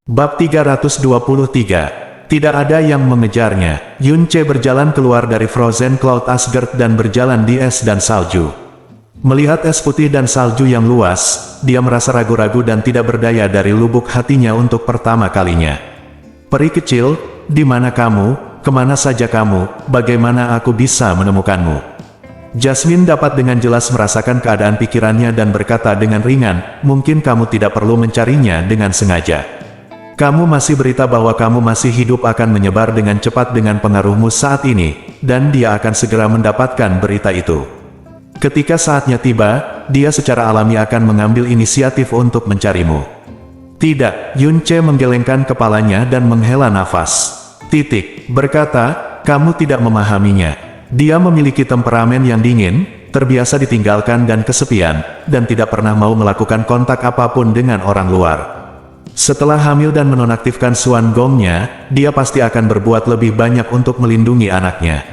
Bab 323. Tidak ada yang mengejarnya. Yunce berjalan keluar dari Frozen Cloud Asgard dan berjalan di es dan salju. Melihat es putih dan salju yang luas, dia merasa ragu-ragu dan tidak berdaya dari lubuk hatinya untuk pertama kalinya. Peri kecil, di mana kamu? Kemana saja kamu? Bagaimana aku bisa menemukanmu? Jasmine dapat dengan jelas merasakan keadaan pikirannya dan berkata dengan ringan, mungkin kamu tidak perlu mencarinya dengan sengaja. Kamu masih berita bahwa kamu masih hidup akan menyebar dengan cepat dengan pengaruhmu saat ini, dan dia akan segera mendapatkan berita itu. Ketika saatnya tiba, dia secara alami akan mengambil inisiatif untuk mencarimu. Tidak, Yunce menggelengkan kepalanya dan menghela nafas. Berkata, kamu tidak memahaminya. Dia memiliki temperamen yang dingin, terbiasa ditinggalkan dan kesepian, dan tidak pernah mau melakukan kontak apapun dengan orang luar. Setelah hamil dan menonaktifkan Xuan Gongnya, dia pasti akan berbuat lebih banyak untuk melindungi anaknya.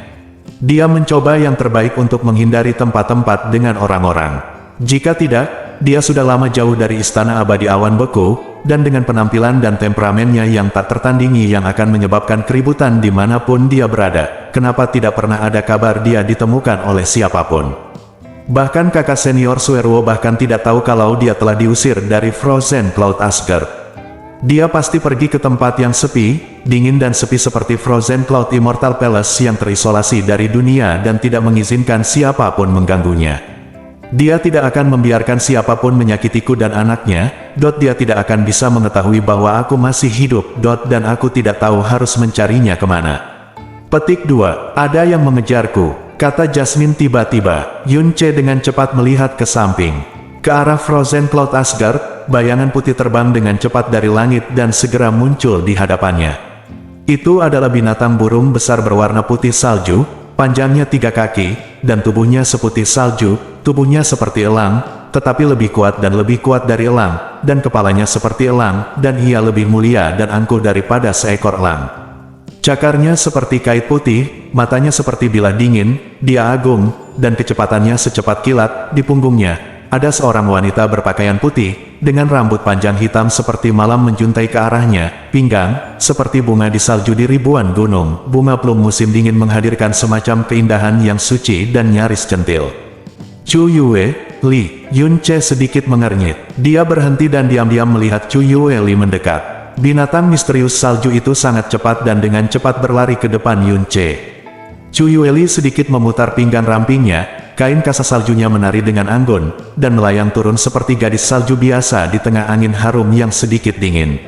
Dia mencoba yang terbaik untuk menghindari tempat-tempat dengan orang-orang. Jika tidak, dia sudah lama jauh dari Istana Abadi Awan Beku, dan dengan penampilan dan temperamennya yang tak tertandingi yang akan menyebabkan keributan dimanapun dia berada, kenapa tidak pernah ada kabar dia ditemukan oleh siapapun. Bahkan kakak senior Sueruo bahkan tidak tahu kalau dia telah diusir dari Frozen Cloud Asgard. Dia pasti pergi ke tempat yang sepi, dingin dan sepi seperti Frozen Cloud Immortal Palace yang terisolasi dari dunia dan tidak mengizinkan siapapun mengganggunya. Dia tidak akan membiarkan siapapun menyakitiku dan anaknya, Dia tidak akan bisa mengetahui bahwa aku masih hidup, dan aku tidak tahu harus mencarinya kemana. Petik 2. Ada yang mengejarku, kata Jasmine tiba-tiba. Yunce dengan cepat melihat ke samping. Ke arah Frozen Cloud Asgard, bayangan putih terbang dengan cepat dari langit dan segera muncul di hadapannya. Itu adalah binatang burung besar berwarna putih salju, panjangnya 3 kaki, dan tubuhnya seputih salju, tubuhnya seperti elang, tetapi lebih kuat dari elang, dan kepalanya seperti elang, dan ia lebih mulia dan angkuh daripada seekor elang. Cakarnya seperti kait putih, matanya seperti bilah dingin, dia agung, dan kecepatannya secepat kilat. Di punggungnya ada seorang wanita berpakaian putih, dengan rambut panjang hitam seperti malam menjuntai ke arahnya, pinggang, seperti bunga di salju di ribuan gunung, bunga plum musim dingin menghadirkan semacam keindahan yang suci dan nyaris centil. Chu Yue Li, Yunce sedikit mengernyit. Dia berhenti dan diam-diam melihat Chu Yue Li mendekat. Binatang misterius salju itu sangat cepat dan dengan cepat berlari ke depan Yunce. Chu Yue Li sedikit memutar pinggang rampingnya, kain kasa saljunya menari dengan anggun, dan melayang turun seperti gadis salju biasa di tengah angin harum yang sedikit dingin.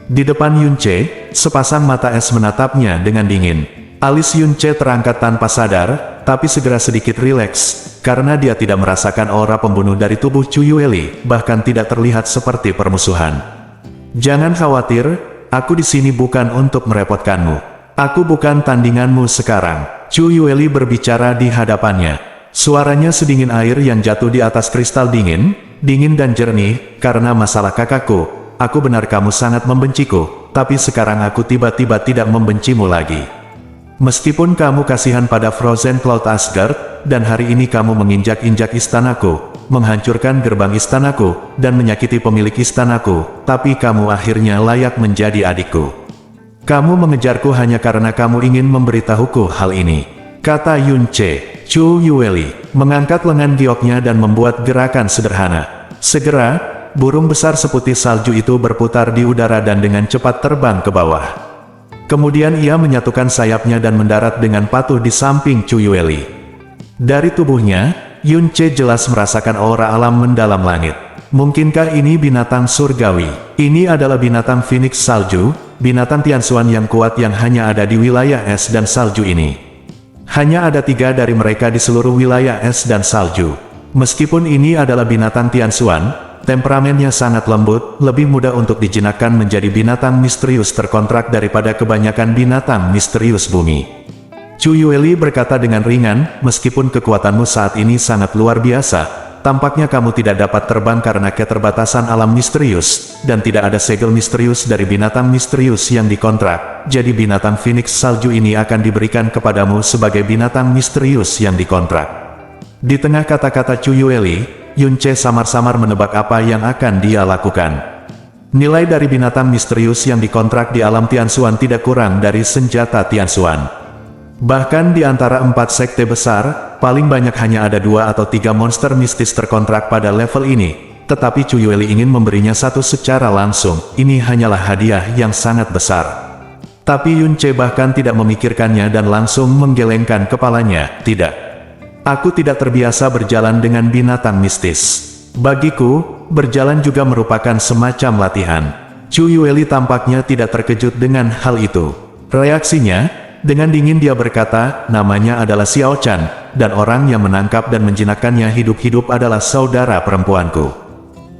Di depan Yunce, sepasang mata es menatapnya dengan dingin. Alis Yunce terangkat tanpa sadar, tapi segera sedikit rileks, karena dia tidak merasakan aura pembunuh dari tubuh Chu Yue Li, bahkan tidak terlihat seperti permusuhan. Jangan khawatir, aku di sini bukan untuk merepotkanmu. Aku bukan tandinganmu sekarang. Chu Yue Li berbicara di hadapannya. Suaranya sedingin air yang jatuh di atas kristal dingin dan jernih. Karena masalah kakakku, aku benar kamu sangat membenciku, tapi sekarang aku tiba-tiba tidak membencimu lagi. Meskipun kamu kasihan pada Frozen Cloud Asgard, dan hari ini kamu menginjak-injak istanaku, menghancurkan gerbang istanaku, dan menyakiti pemilik istanaku, tapi kamu akhirnya layak menjadi adikku. Kamu mengejarku hanya karena kamu ingin memberitahuku hal ini, kata Yunce. Chu Yue Li mengangkat lengan gioknya dan membuat gerakan sederhana. Segera, burung besar seputih salju itu berputar di udara dan dengan cepat terbang ke bawah. Kemudian ia menyatukan sayapnya dan mendarat dengan patuh di samping Chu Yue Li. Dari tubuhnya, Yunce jelas merasakan aura alam mendalam langit. Mungkinkah ini binatang surgawi? Ini adalah binatang Phoenix salju, binatang Tianxuan yang kuat yang hanya ada di wilayah es dan salju ini. Hanya ada 3 dari mereka di seluruh wilayah es dan salju. Meskipun ini adalah binatang Tianxuan, temperamennya sangat lembut, lebih mudah untuk dijinakkan menjadi binatang misterius terkontrak daripada kebanyakan binatang misterius bumi. Chu Yue Li berkata dengan ringan, meskipun kekuatanmu saat ini sangat luar biasa, tampaknya kamu tidak dapat terbang karena keterbatasan alam misterius, dan tidak ada segel misterius dari binatang misterius yang dikontrak. Jadi binatang Phoenix salju ini akan diberikan kepadamu sebagai binatang misterius yang dikontrak. Di tengah kata-kata Chu Yue Li, Yunce samar-samar menebak apa yang akan dia lakukan. Nilai dari binatang misterius yang dikontrak di alam Tianxuan tidak kurang dari senjata Tianxuan. Bahkan di antara 4 sekte besar, paling banyak hanya ada 2 atau 3 monster mistis terkontrak pada level ini. Tetapi Chu Yueli ingin memberinya satu secara langsung, ini hanyalah hadiah yang sangat besar. Tapi Yun Ce bahkan tidak memikirkannya dan langsung menggelengkan kepalanya, tidak. Aku tidak terbiasa berjalan dengan binatang mistis. Bagiku, berjalan juga merupakan semacam latihan. Chu Yueli tampaknya tidak terkejut dengan hal itu. Reaksinya, dengan dingin dia berkata, namanya adalah Xiao Chan, dan orang yang menangkap dan menjinakkannya hidup-hidup adalah saudara perempuanku.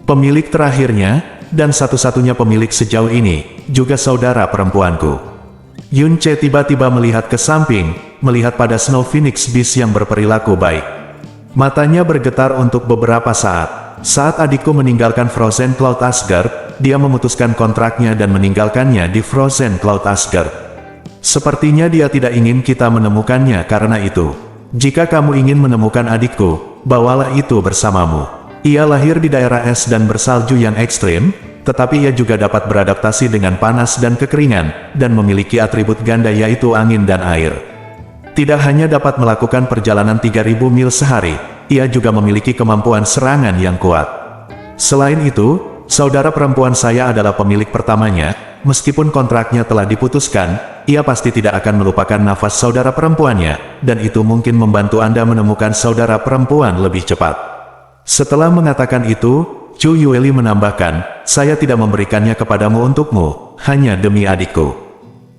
Pemilik terakhirnya, dan satu-satunya pemilik sejauh ini, juga saudara perempuanku. Yun Ce tiba-tiba melihat ke samping, melihat pada Snow Phoenix Beast yang berperilaku baik. Matanya bergetar untuk beberapa saat. Saat adikku meninggalkan Frozen Cloud Asgard, dia memutuskan kontraknya dan meninggalkannya di Frozen Cloud Asgard. Sepertinya dia tidak ingin kita menemukannya karena itu. Jika kamu ingin menemukan adikku, bawalah itu bersamamu. Ia lahir di daerah es dan bersalju yang ekstrim, tetapi ia juga dapat beradaptasi dengan panas dan kekeringan, dan memiliki atribut ganda yaitu angin dan air. Tidak hanya dapat melakukan perjalanan 3000 mil sehari, ia juga memiliki kemampuan serangan yang kuat. Selain itu, saudara perempuan saya adalah pemilik pertamanya. Meskipun kontraknya telah diputuskan, ia pasti tidak akan melupakan nafas saudara perempuannya, dan itu mungkin membantu Anda menemukan saudara perempuan lebih cepat. Setelah mengatakan itu, Chu Yueli menambahkan, saya tidak memberikannya kepadamu untukmu, hanya demi adikku.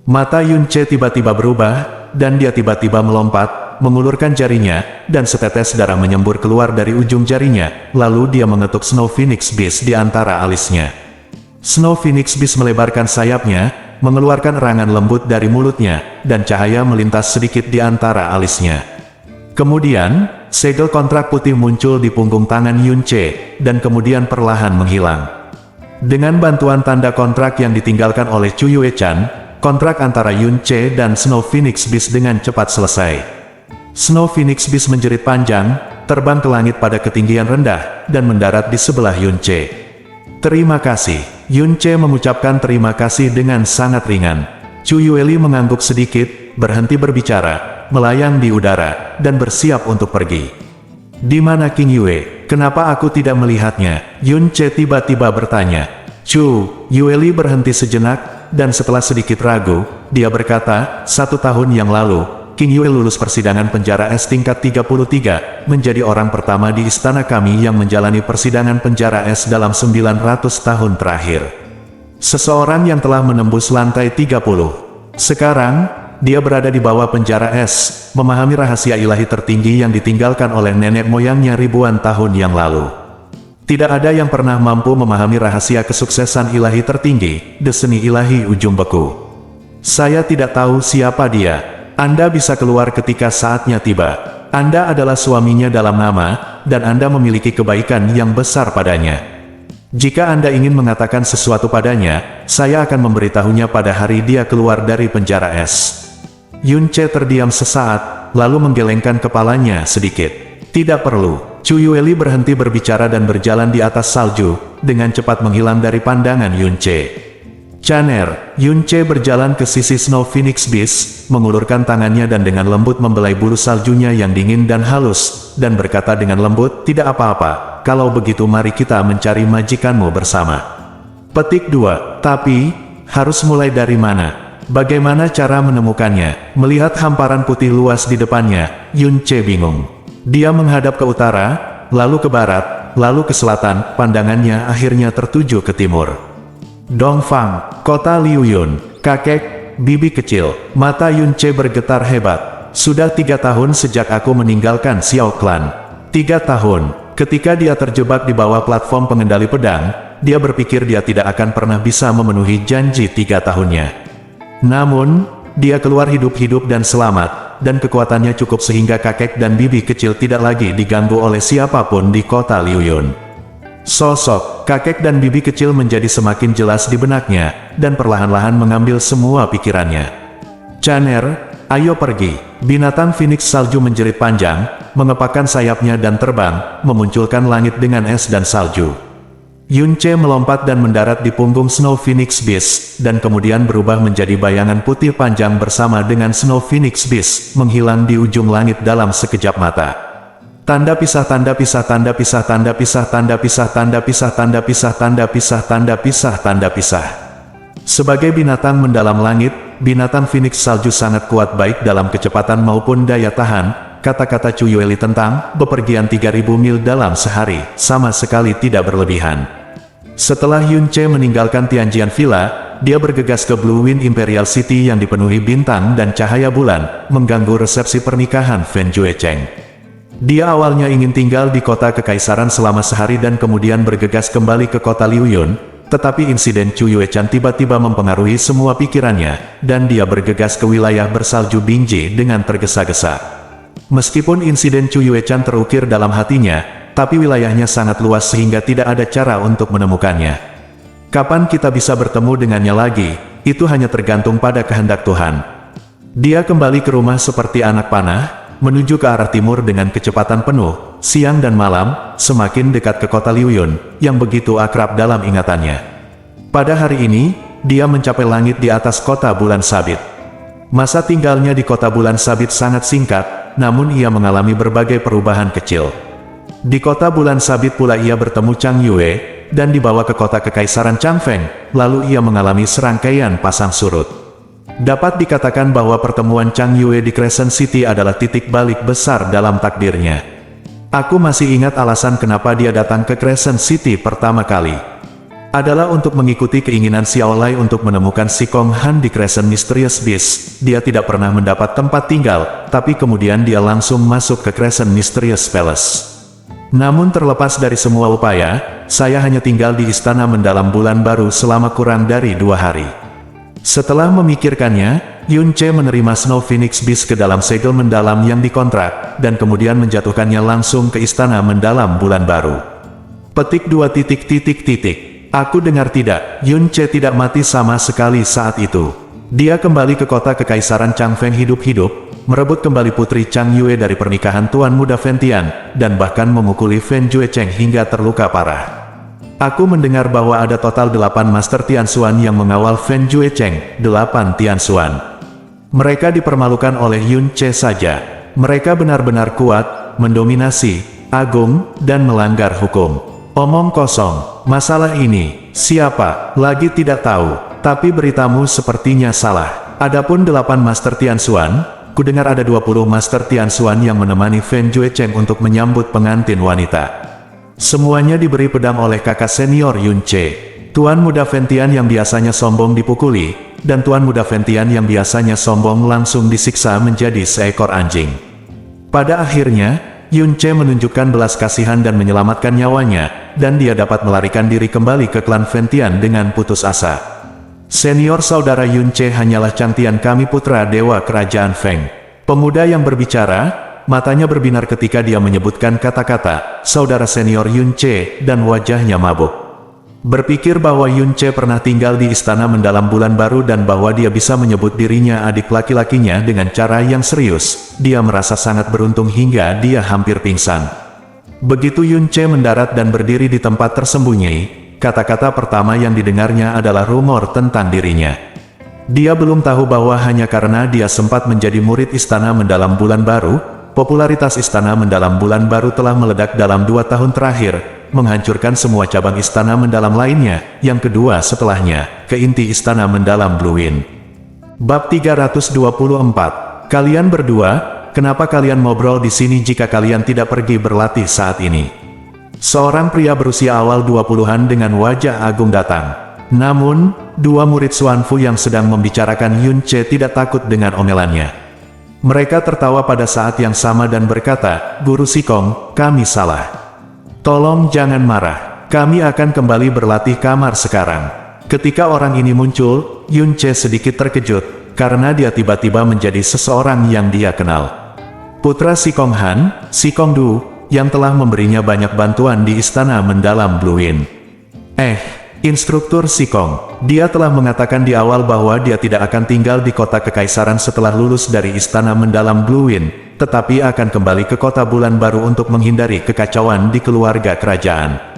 Mata Yun Ce tiba-tiba berubah, dan dia tiba-tiba melompat, mengulurkan jarinya, dan setetes darah menyembur keluar dari ujung jarinya, lalu dia mengetuk Snow Phoenix Beast di antara alisnya. Snow Phoenix Beast melebarkan sayapnya, mengeluarkan erangan lembut dari mulutnya, dan cahaya melintas sedikit di antara alisnya. Kemudian, segel kontrak putih muncul di punggung tangan Yun Ce, dan kemudian perlahan menghilang. Dengan bantuan tanda kontrak yang ditinggalkan oleh Chu Yue-chan, kontrak antara Yun Ce dan Snow Phoenix Beast dengan cepat selesai. Snow Phoenix Beast menjerit panjang, terbang ke langit pada ketinggian rendah, dan mendarat di sebelah Yun Ce. Terima kasih. Yun Ce mengucapkan terima kasih dengan sangat ringan. Chu Yueli mengangguk sedikit, berhenti berbicara, melayang di udara, dan bersiap untuk pergi. Di mana King Yue? Kenapa aku tidak melihatnya? Yun Ce tiba-tiba bertanya. Chu Yueli berhenti sejenak, dan setelah sedikit ragu, dia berkata, 1 tahun yang lalu, King Yue lulus persidangan penjara es tingkat 33, menjadi orang pertama di istana kami yang menjalani persidangan penjara es dalam 900 tahun terakhir. Seseorang yang telah menembus lantai 30. Sekarang, dia berada di bawah penjara es, memahami rahasia ilahi tertinggi yang ditinggalkan oleh nenek moyangnya ribuan tahun yang lalu. Tidak ada yang pernah mampu memahami rahasia kesuksesan ilahi tertinggi, deseni ilahi ujung beku. Saya tidak tahu siapa dia. Anda bisa keluar ketika saatnya tiba. Anda adalah suaminya dalam nama, dan Anda memiliki kebaikan yang besar padanya. Jika Anda ingin mengatakan sesuatu padanya, saya akan memberitahunya pada hari dia keluar dari penjara es. Yun Ce terdiam sesaat, lalu menggelengkan kepalanya sedikit. Tidak perlu. Chu Yueli berhenti berbicara dan berjalan di atas salju, dengan cepat menghilang dari pandangan Yun Ce. Chaner, Yun Ce berjalan ke sisi Snow Phoenix Beast, mengulurkan tangannya dan dengan lembut membelai bulu saljunya yang dingin dan halus, dan berkata dengan lembut, tidak apa-apa, kalau begitu mari kita mencari majikanmu bersama. Petik 2, tapi, harus mulai dari mana? Bagaimana cara menemukannya? Melihat hamparan putih luas di depannya, Yun Ce bingung. Dia menghadap ke utara, lalu ke barat, lalu ke selatan, pandangannya akhirnya tertuju ke timur. Dongfang, kota Liuyun, kakek, bibi kecil, mata Yun Ce bergetar hebat. Sudah 3 tahun sejak aku meninggalkan Xiao Clan. 3 tahun, ketika dia terjebak di bawah platform pengendali pedang, dia berpikir dia tidak akan pernah bisa memenuhi janji 3 tahunnya. Namun, dia keluar hidup-hidup dan selamat, dan kekuatannya cukup sehingga kakek dan bibi kecil tidak lagi diganggu oleh siapapun di kota Liuyun. Sosok kakek dan bibi kecil menjadi semakin jelas di benaknya, dan perlahan-lahan mengambil semua pikirannya. Chaner, ayo pergi. Binatang Phoenix salju menjerit panjang, mengepakkan sayapnya dan terbang, memunculkan langit dengan es dan salju. Yunce melompat dan mendarat di punggung Snow Phoenix Beast, dan kemudian berubah menjadi bayangan putih panjang bersama dengan Snow Phoenix Beast, menghilang di ujung langit dalam sekejap mata. Tanda pisah, tanda pisah, tanda pisah, tanda pisah, tanda pisah, tanda pisah, tanda pisah, tanda pisah, tanda pisah, tanda pisah. Sebagai binatang mendalam langit, binatang Phoenix salju sangat kuat baik dalam kecepatan maupun daya tahan. Kata-kata Chuyueli tentang bepergian 3000 mil dalam sehari, sama sekali tidak berlebihan. Setelah Yunce meninggalkan Tianjian Villa, dia bergegas ke Blue Wind Imperial City yang dipenuhi bintang dan cahaya bulan, mengganggu resepsi pernikahan Fen Juecheng. Dia awalnya ingin tinggal di kota kekaisaran selama sehari dan kemudian bergegas kembali ke kota Liuyun, tetapi insiden Chu Yuechan tiba-tiba mempengaruhi semua pikirannya, dan dia bergegas ke wilayah bersalju Bingji dengan tergesa-gesa. Meskipun insiden Chu Yuechan terukir dalam hatinya, tapi wilayahnya sangat luas sehingga tidak ada cara untuk menemukannya. Kapan kita bisa bertemu dengannya lagi, itu hanya tergantung pada kehendak Tuhan. Dia kembali ke rumah seperti anak panah, menuju ke arah timur dengan kecepatan penuh, siang dan malam, semakin dekat ke kota Liuyun, yang begitu akrab dalam ingatannya. Pada hari ini, dia mencapai langit di atas kota bulan sabit. Masa tinggalnya di kota bulan sabit sangat singkat, namun ia mengalami berbagai perubahan kecil. Di kota bulan sabit pula ia bertemu Chang Yue, dan dibawa ke kota kekaisaran Changfeng, lalu ia mengalami serangkaian pasang surut. Dapat dikatakan bahwa pertemuan Chang Yue di Crescent City adalah titik balik besar dalam takdirnya. Aku masih ingat alasan kenapa dia datang ke Crescent City pertama kali. Adalah untuk mengikuti keinginan Xiao Lai untuk menemukan Si Kong Han di Crescent Mysterious Beast. Dia tidak pernah mendapat tempat tinggal, tapi kemudian dia langsung masuk ke Crescent Mysterious Palace. Namun terlepas dari semua upaya, saya hanya tinggal di istana mendalam bulan baru selama kurang dari 2 hari. Setelah memikirkannya, Yunce menerima Snow Phoenix Beast ke dalam segel mendalam yang dikontrak, dan kemudian menjatuhkannya langsung ke istana mendalam bulan baru. Petik 2. Aku dengar tidak, Yunce tidak mati sama sekali saat itu. Dia kembali ke kota kekaisaran Changfeng hidup-hidup, merebut kembali putri Chang Yue dari pernikahan Tuan Muda Fentian, dan bahkan memukuli Fen Juecheng hingga terluka parah. Aku mendengar bahwa ada total 8 Master Tianxuan yang mengawal Fen Juecheng, 8 Tianxuan. Mereka dipermalukan oleh Yunce saja. Mereka benar-benar kuat, mendominasi, agung, dan melanggar hukum. Omong kosong, masalah ini, siapa, lagi tidak tahu, tapi beritamu sepertinya salah. Adapun 8 Master Tianxuan, kudengar ada 20 Master Tianxuan yang menemani Fen Juecheng untuk menyambut pengantin wanita. Semuanya diberi pedang oleh kakak senior Yunce. Tuan Muda Fentian yang biasanya sombong dipukuli, dan Tuan Muda Fentian yang biasanya sombong langsung disiksa menjadi seekor anjing. Pada akhirnya, Yunce menunjukkan belas kasihan dan menyelamatkan nyawanya, dan dia dapat melarikan diri kembali ke klan Fentian dengan putus asa. Senior saudara Yunce hanyalah Changtian kami putra dewa kerajaan Feng. Pemuda yang berbicara, matanya berbinar ketika dia menyebutkan kata-kata, saudara senior Yunce, dan wajahnya mabuk. Berpikir bahwa Yunce pernah tinggal di istana mendalam bulan baru dan bahwa dia bisa menyebut dirinya adik laki-lakinya dengan cara yang serius, dia merasa sangat beruntung hingga dia hampir pingsan. Begitu Yunce mendarat dan berdiri di tempat tersembunyi, kata-kata pertama yang didengarnya adalah rumor tentang dirinya. Dia belum tahu bahwa hanya karena dia sempat menjadi murid istana mendalam bulan baru, popularitas istana mendalam bulan baru telah meledak dalam 2 tahun terakhir, menghancurkan semua cabang istana mendalam lainnya, yang kedua setelahnya, ke inti istana mendalam Blue Wind. Bab 324. Kalian berdua, kenapa kalian ngobrol di sini jika kalian tidak pergi berlatih saat ini? Seorang pria berusia awal 20-an dengan wajah agung datang. Namun, 2 murid Xuanfu yang sedang membicarakan Yunce tidak takut dengan omelannya. Mereka tertawa pada saat yang sama dan berkata, Guru Sikong, kami salah. Tolong jangan marah, kami akan kembali berlatih kamar sekarang. Ketika orang ini muncul, Yunce sedikit terkejut, karena dia tiba-tiba menjadi seseorang yang dia kenal. Putra Si Kong Han, Si Kong Du, yang telah memberinya banyak bantuan di istana mendalam Blue Wind. Instruktur Si Kong, dia telah mengatakan di awal bahwa dia tidak akan tinggal di kota kekaisaran setelah lulus dari istana mendalam Blue Wind, tetapi akan kembali ke kota bulan baru untuk menghindari kekacauan di keluarga kerajaan.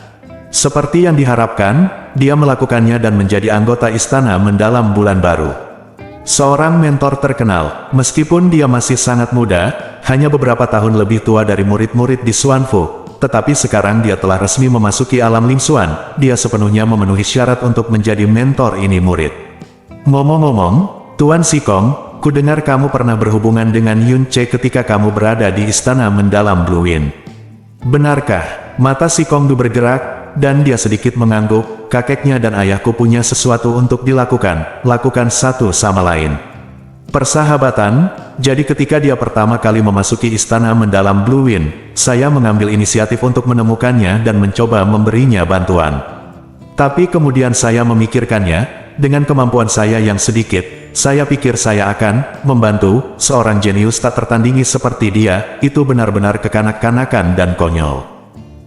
Seperti yang diharapkan, dia melakukannya dan menjadi anggota Istana Mendalam Bulan Baru. Seorang mentor terkenal, meskipun dia masih sangat muda, hanya beberapa tahun lebih tua dari murid-murid di Xuanfu, tetapi sekarang dia telah resmi memasuki alam Ling Xuan, dia sepenuhnya memenuhi syarat untuk menjadi mentor ini murid. Ngomong-ngomong, Tuan Sikong, ku dengar kamu pernah berhubungan dengan Yun Ce ketika kamu berada di Istana Mendalam Blue Wind. Benarkah? Mata Sikong Du bergerak, dan dia sedikit mengangguk. Kakeknya dan ayahku punya sesuatu untuk dilakukan, lakukan satu sama lain. Persahabatan, jadi ketika dia pertama kali memasuki Istana Mendalam Blue Wind, saya mengambil inisiatif untuk menemukannya dan mencoba memberinya bantuan. Tapi kemudian saya memikirkannya, dengan kemampuan saya yang sedikit, saya pikir saya akan membantu seorang jenius tak tertandingi seperti dia, itu benar-benar kekanak-kanakan dan konyol.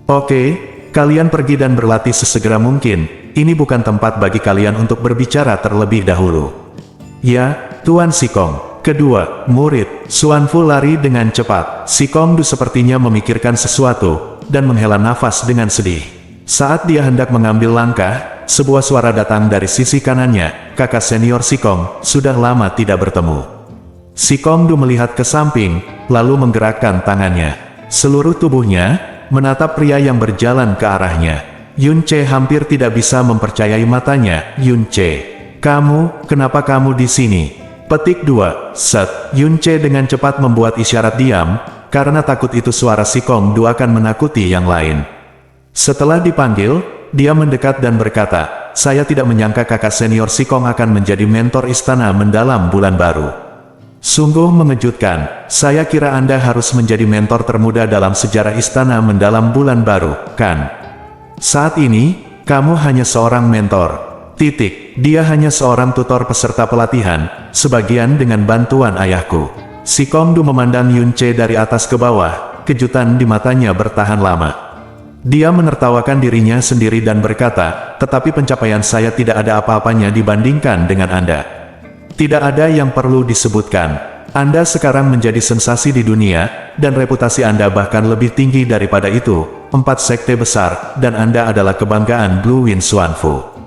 Oke, kalian pergi dan berlatih sesegera mungkin, ini bukan tempat bagi kalian untuk berbicara terlebih dahulu. Ya, Tuan Sikong. Kedua, murid, Xuanfu lari dengan cepat. Sikong Du sepertinya memikirkan sesuatu, dan menghela nafas dengan sedih. Saat dia hendak mengambil langkah, sebuah suara datang dari sisi kanannya, kakak senior Sikong, sudah lama tidak bertemu. Sikong Du melihat ke samping, lalu menggerakkan tangannya. Seluruh tubuhnya menatap pria yang berjalan ke arahnya. Yun Ce hampir tidak bisa mempercayai matanya. Yun Ce, kenapa kamu di sini? Petik 2. Set. Yun Ce dengan cepat membuat isyarat diam, karena takut itu suara Sikong Du akan menakuti yang lain. Setelah dipanggil, dia mendekat dan berkata, saya tidak menyangka kakak senior Sikong akan menjadi mentor Istana Mendalam Bulan Baru. Sungguh mengejutkan, saya kira Anda harus menjadi mentor termuda dalam sejarah Istana Mendalam Bulan Baru, kan? Saat ini, kamu hanya seorang mentor. Dia hanya seorang tutor peserta pelatihan, sebagian dengan bantuan ayahku. Sikong Du memandang Yun Ce dari atas ke bawah, kejutan di matanya bertahan lama. Dia menertawakan dirinya sendiri dan berkata, tetapi pencapaian saya tidak ada apa-apanya dibandingkan dengan Anda. Tidak ada yang perlu disebutkan. Anda sekarang menjadi sensasi di dunia, dan reputasi Anda bahkan lebih tinggi daripada itu. 4 sekte besar, dan Anda adalah kebanggaan Blue Wind Xuanfu.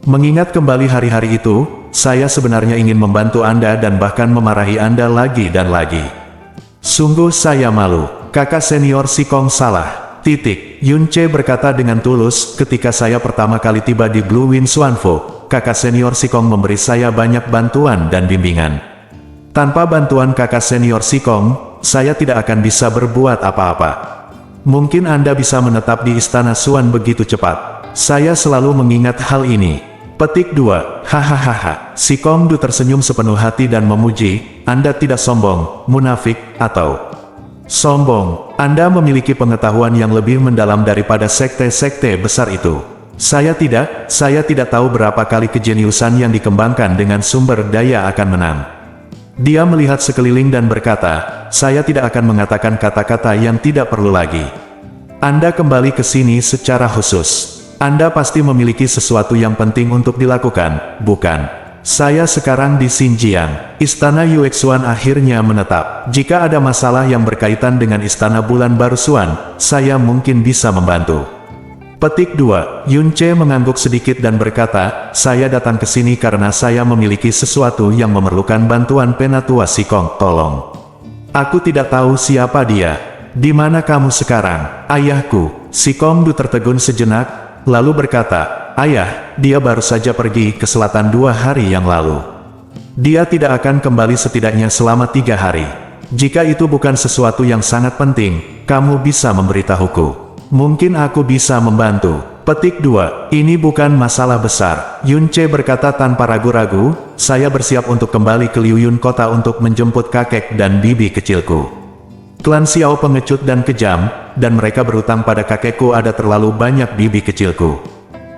Mengingat kembali hari-hari itu, saya sebenarnya ingin membantu Anda dan bahkan memarahi Anda lagi dan lagi. Sungguh saya malu, kakak senior Sikong salah. Yun Ce berkata dengan tulus, ketika saya pertama kali tiba di Blue Wind Xuanfu, kakak senior Sikong memberi saya banyak bantuan dan bimbingan. Tanpa bantuan kakak senior Sikong, saya tidak akan bisa berbuat apa-apa. Mungkin Anda bisa menetap di Istana Xuan begitu cepat. Saya selalu mengingat hal ini. Petik 2. Hahaha. Sikong Du tersenyum sepenuh hati dan memuji, Anda tidak sombong, munafik, atau sombong. Anda memiliki pengetahuan yang lebih mendalam daripada sekte-sekte besar itu. Saya tidak tahu berapa kali kejeniusan yang dikembangkan dengan sumber daya akan menang. Dia melihat sekeliling dan berkata, saya tidak akan mengatakan kata-kata yang tidak perlu lagi. Anda kembali ke sini secara khusus. Anda pasti memiliki sesuatu yang penting untuk dilakukan, bukan? Saya sekarang di Xinjiang. Istana Yuexuan akhirnya menetap. Jika ada masalah yang berkaitan dengan Istana Bulan Baru Xuan, saya mungkin bisa membantu. Petik 2. Yun Ce mengangguk sedikit dan berkata, saya datang ke sini karena saya memiliki sesuatu yang memerlukan bantuan Penatua Sikong. Tolong. Aku tidak tahu siapa dia. Di mana kamu sekarang? Ayahku. Sikong Du tertegun sejenak, lalu berkata, Ayah, dia baru saja pergi ke selatan 2 hari yang lalu. Dia tidak akan kembali setidaknya selama 3 hari. Jika itu bukan sesuatu yang sangat penting, kamu bisa memberitahuku. Mungkin aku bisa membantu. Petik 2. Ini bukan masalah besar. Yun Ce berkata tanpa ragu-ragu, saya bersiap untuk kembali ke Liuyun kota untuk menjemput kakek dan bibi kecilku. Klan Xiao pengecut dan kejam, dan mereka berutang pada kakekku ada terlalu banyak bibi kecilku.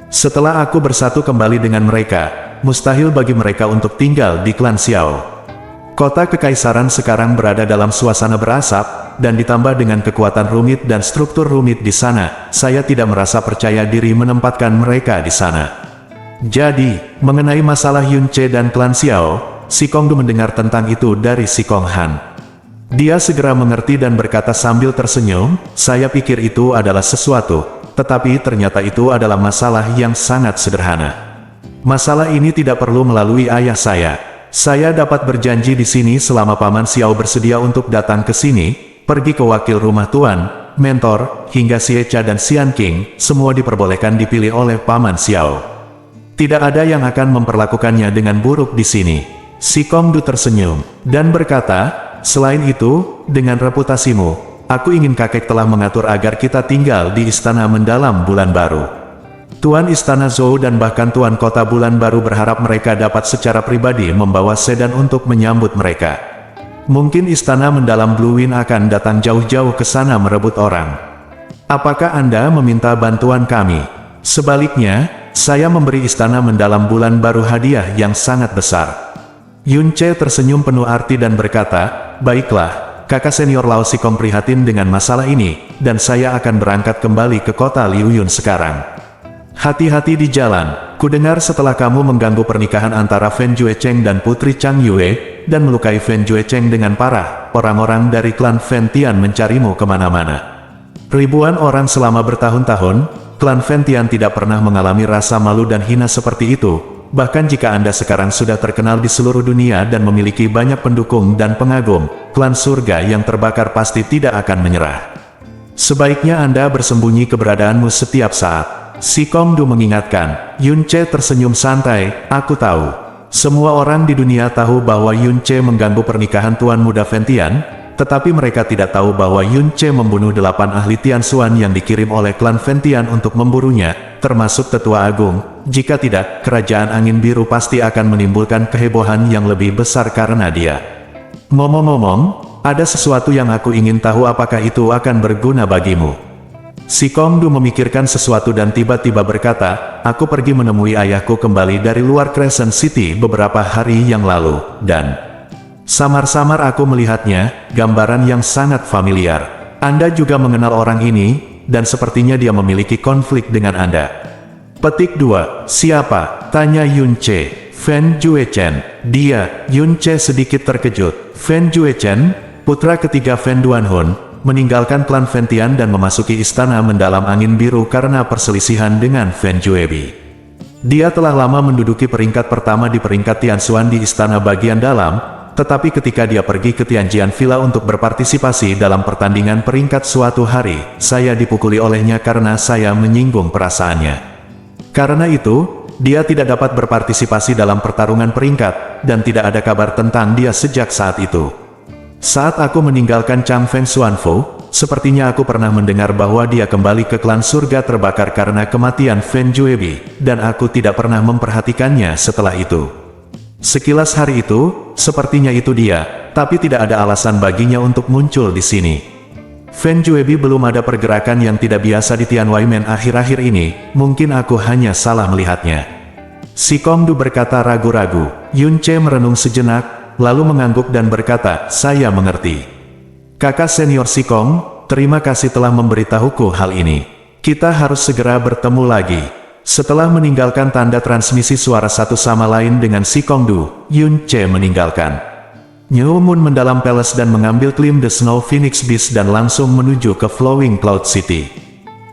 Setelah aku bersatu kembali dengan mereka, mustahil bagi mereka untuk tinggal di klan Xiao. Kota kekaisaran sekarang berada dalam suasana berasap, dan ditambah dengan kekuatan rumit dan struktur rumit di sana, saya tidak merasa percaya diri menempatkan mereka di sana. Jadi, mengenai masalah Yun Ce dan klan Xiao, Sikong Du mendengar tentang itu dari Sikong Han. Dia segera mengerti dan berkata sambil tersenyum, saya pikir itu adalah sesuatu tetapi ternyata itu adalah masalah yang sangat sederhana. Masalah ini tidak perlu melalui ayah saya. Saya dapat berjanji di sini selama Paman Xiao bersedia untuk datang ke sini, pergi ke wakil rumah tuan, mentor, hingga Xiecha dan Xian King, semua diperbolehkan dipilih oleh Paman Xiao. Tidak ada yang akan memperlakukannya dengan buruk di sini. Si Kongdu tersenyum, dan berkata, selain itu, dengan reputasimu, aku ingin kakek telah mengatur agar kita tinggal di istana mendalam bulan baru. Tuan Istana Zhou dan bahkan Tuan Kota Bulan Baru berharap mereka dapat secara pribadi membawa sedan untuk menyambut mereka. Mungkin Istana Mendalam Blue Wind akan datang jauh-jauh ke sana merebut orang. Apakah Anda meminta bantuan kami? Sebaliknya, saya memberi Istana Mendalam Bulan Baru hadiah yang sangat besar. Yun Che tersenyum penuh arti dan berkata, baiklah, kakak senior Lao Sikong prihatin dengan masalah ini, dan saya akan berangkat kembali ke kota Liuyun sekarang. Hati-hati di jalan, kudengar setelah kamu mengganggu pernikahan antara Fen Juecheng dan Putri Chang Yue, dan melukai Fen Juecheng dengan parah, orang-orang dari klan Fen Tian mencarimu kemana-mana. Ribuan orang selama bertahun-tahun, klan Fen Tian tidak pernah mengalami rasa malu dan hina seperti itu, bahkan jika Anda sekarang sudah terkenal di seluruh dunia dan memiliki banyak pendukung dan pengagum, klan surga yang terbakar pasti tidak akan menyerah. Sebaiknya Anda bersembunyi keberadaanmu setiap saat. Si Kongdu mengingatkan. Yun Che tersenyum santai, aku tahu. Semua orang di dunia tahu bahwa Yun Che mengganggu pernikahan Tuan Muda Fen Tian, tetapi mereka tidak tahu bahwa Yun Che membunuh 8 ahli Tian Xuan yang dikirim oleh klan Fen Tian untuk memburunya, termasuk Tetua Agung. Jika tidak, Kerajaan Angin Biru pasti akan menimbulkan kehebohan yang lebih besar karena dia. Ngomong-ngomong, ada sesuatu yang aku ingin tahu, apakah itu akan berguna bagimu? Si Kongdu memikirkan sesuatu dan tiba-tiba berkata, aku pergi menemui ayahku kembali dari luar Crescent City beberapa hari yang lalu, dan samar-samar aku melihatnya, gambaran yang sangat familiar. Anda juga mengenal orang ini, dan sepertinya dia memiliki konflik dengan Anda. Petik 2. Siapa? Tanya Yun Che. Fen Juechen. Dia. Yun Che sedikit terkejut. Fen Juechen, putra ketiga Fen Duanhun, meninggalkan klan Fen Tian dan memasuki Istana Mendalam Angin Biru karena perselisihan dengan Fen Juebi. Dia telah lama menduduki peringkat pertama di peringkat Tian Xuan di Istana Bagian Dalam, tetapi ketika dia pergi ke Tianjian Villa untuk berpartisipasi dalam pertandingan peringkat suatu hari, saya dipukuli olehnya karena saya menyinggung perasaannya. Karena itu, dia tidak dapat berpartisipasi dalam pertarungan peringkat, dan tidak ada kabar tentang dia sejak saat itu. Saat aku meninggalkan Chang Feng Xuanfu, sepertinya aku pernah mendengar bahwa dia kembali ke klan surga terbakar karena kematian Fen Juebi, dan aku tidak pernah memperhatikannya setelah itu. Sekilas hari itu, sepertinya itu dia, tapi tidak ada alasan baginya untuk muncul di sini. Fen Juebi belum ada pergerakan yang tidak biasa di Tian Waimen akhir-akhir ini, mungkin aku hanya salah melihatnya. Si Kongdu berkata ragu-ragu. Yun Che merenung sejenak, lalu mengangguk dan berkata, saya mengerti. Kakak senior Sikong, terima kasih telah memberitahuku hal ini. Kita harus segera bertemu lagi. Setelah meninggalkan tanda transmisi suara satu sama lain dengan Sikongdu, Yun Che meninggalkan New Moon Mendalam Palace dan mengambil Climb the Snow Phoenix Beast dan langsung menuju ke Flowing Cloud City.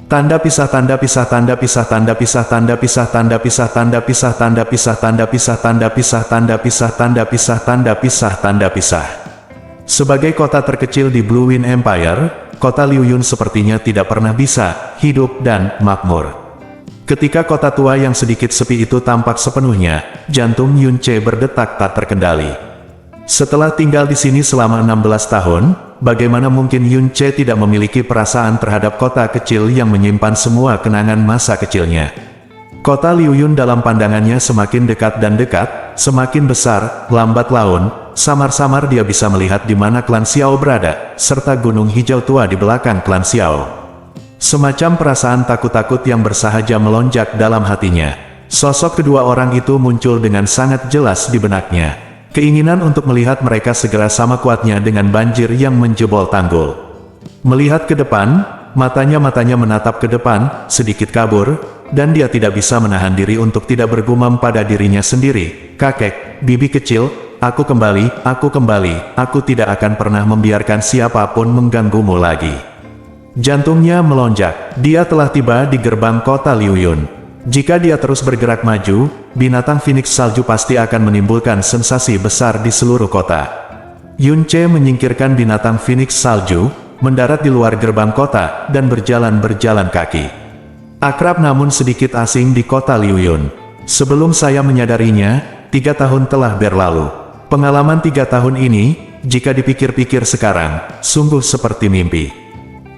Tanda pisah tanda pisah tanda pisah tanda pisah tanda pisah tanda pisah tanda pisah tanda pisah tanda pisah tanda pisah tanda pisah tanda pisah tanda pisah tanda pisah. Sebagai kota terkecil di Blue Wind Empire, kota Liuyun sepertinya tidak pernah bisa hidup dan makmur. Ketika kota tua yang sedikit sepi itu tampak sepenuhnya, jantung Yun Che berdetak tak terkendali. Setelah tinggal di sini selama 16 tahun, bagaimana mungkin Yun Che tidak memiliki perasaan terhadap kota kecil yang menyimpan semua kenangan masa kecilnya? Kota Liuyun dalam pandangannya semakin dekat dan dekat, semakin besar, lambat laun, samar-samar dia bisa melihat di mana klan Xiao berada, serta gunung hijau tua di belakang klan Xiao. Semacam perasaan takut-takut yang bersahaja melonjak dalam hatinya. Sosok kedua orang itu muncul dengan sangat jelas di benaknya. Keinginan untuk melihat mereka segera sama kuatnya dengan banjir yang menjebol tanggul. Melihat ke depan, matanya menatap ke depan, sedikit kabur, dan dia tidak bisa menahan diri untuk tidak bergumam pada dirinya sendiri. Kakek, bibi kecil, aku kembali, aku tidak akan pernah membiarkan siapapun mengganggumu lagi. Jantungnya melonjak. Dia telah tiba di gerbang kota Liuyun. Jika dia terus bergerak maju, binatang Phoenix salju pasti akan menimbulkan sensasi besar di seluruh kota. Yunce menyingkirkan binatang Phoenix salju, mendarat di luar gerbang kota, dan berjalan kaki. Akrab namun sedikit asing di kota Liuyun. Sebelum saya menyadarinya, 3 tahun telah berlalu. Pengalaman 3 tahun ini, jika dipikir-pikir sekarang, sungguh seperti mimpi.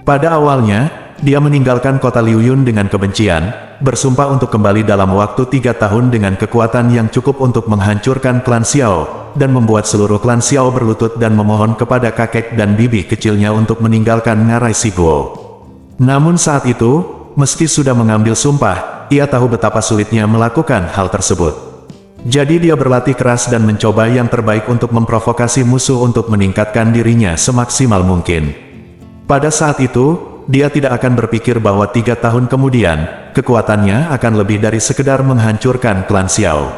Pada awalnya, dia meninggalkan kota Liuyun dengan kebencian, bersumpah untuk kembali dalam waktu 3 tahun dengan kekuatan yang cukup untuk menghancurkan klan Xiao, dan membuat seluruh klan Xiao berlutut dan memohon kepada kakek dan bibi kecilnya untuk meninggalkan ngarai si Guo. Namun saat itu, meski sudah mengambil sumpah, ia tahu betapa sulitnya melakukan hal tersebut. Jadi dia berlatih keras dan mencoba yang terbaik untuk memprovokasi musuh untuk meningkatkan dirinya semaksimal mungkin. Pada saat itu, dia tidak akan berpikir bahwa 3 tahun kemudian, kekuatannya akan lebih dari sekedar menghancurkan klan Xiao.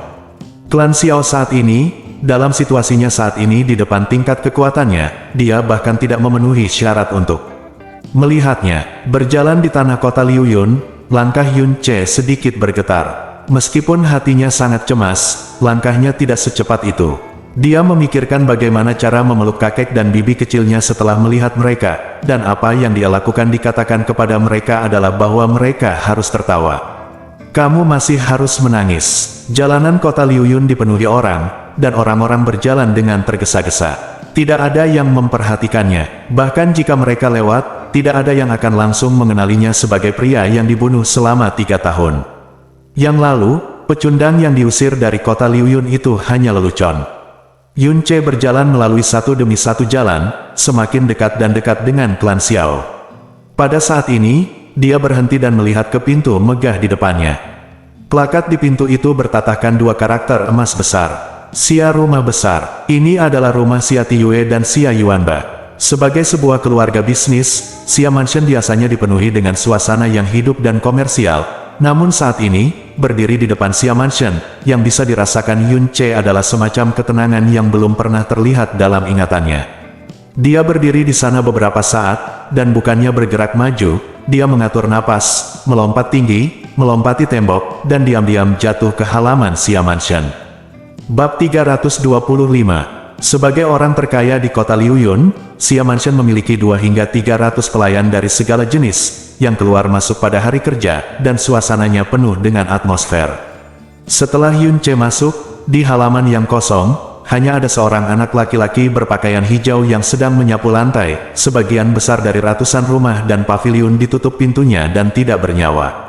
Klan Xiao saat ini, dalam situasinya saat ini di depan tingkat kekuatannya, dia bahkan tidak memenuhi syarat untuk melihatnya. Berjalan di tanah kota Liuyun, langkah Yunce sedikit bergetar. Meskipun hatinya sangat cemas, langkahnya tidak secepat itu. Dia memikirkan bagaimana cara memeluk kakek dan bibi kecilnya setelah melihat mereka, dan apa yang dia lakukan dikatakan kepada mereka adalah bahwa mereka harus tertawa. Kamu masih harus menangis. Jalanan kota Liuyun dipenuhi orang, dan orang-orang berjalan dengan tergesa-gesa. Tidak ada yang memperhatikannya, bahkan jika mereka lewat, tidak ada yang akan langsung mengenalinya sebagai pria yang dibunuh selama 3 tahun. Yang lalu, pecundang yang diusir dari kota Liuyun itu hanya lelucon. Yunce berjalan melalui satu demi satu jalan, semakin dekat dan dekat dengan klan Xiao. Pada saat ini, dia berhenti dan melihat ke pintu megah di depannya. Plakat di pintu itu bertatahkan 2 karakter emas besar. Xia Rumah Besar. Ini adalah rumah Xia Tiyue dan Xia Yuanba. Sebagai sebuah keluarga bisnis, Xia Mansion biasanya dipenuhi dengan suasana yang hidup dan komersial. Namun saat ini, berdiri di depan Xia Mansion, yang bisa dirasakan Yunce adalah semacam ketenangan yang belum pernah terlihat dalam ingatannya. Dia berdiri di sana beberapa saat, dan bukannya bergerak maju, dia mengatur napas, melompat tinggi, melompati tembok, dan diam-diam jatuh ke halaman Xia Mansion. Bab 325. Sebagai orang terkaya di kota Liuyun, Xia Mansion memiliki 2 hingga 300 pelayan dari segala jenis, yang keluar masuk pada hari kerja, dan suasananya penuh dengan atmosfer. Setelah Yunce masuk, di halaman yang kosong, hanya ada seorang anak laki-laki berpakaian hijau yang sedang menyapu lantai. Sebagian besar dari ratusan rumah dan paviliun ditutup pintunya dan tidak bernyawa.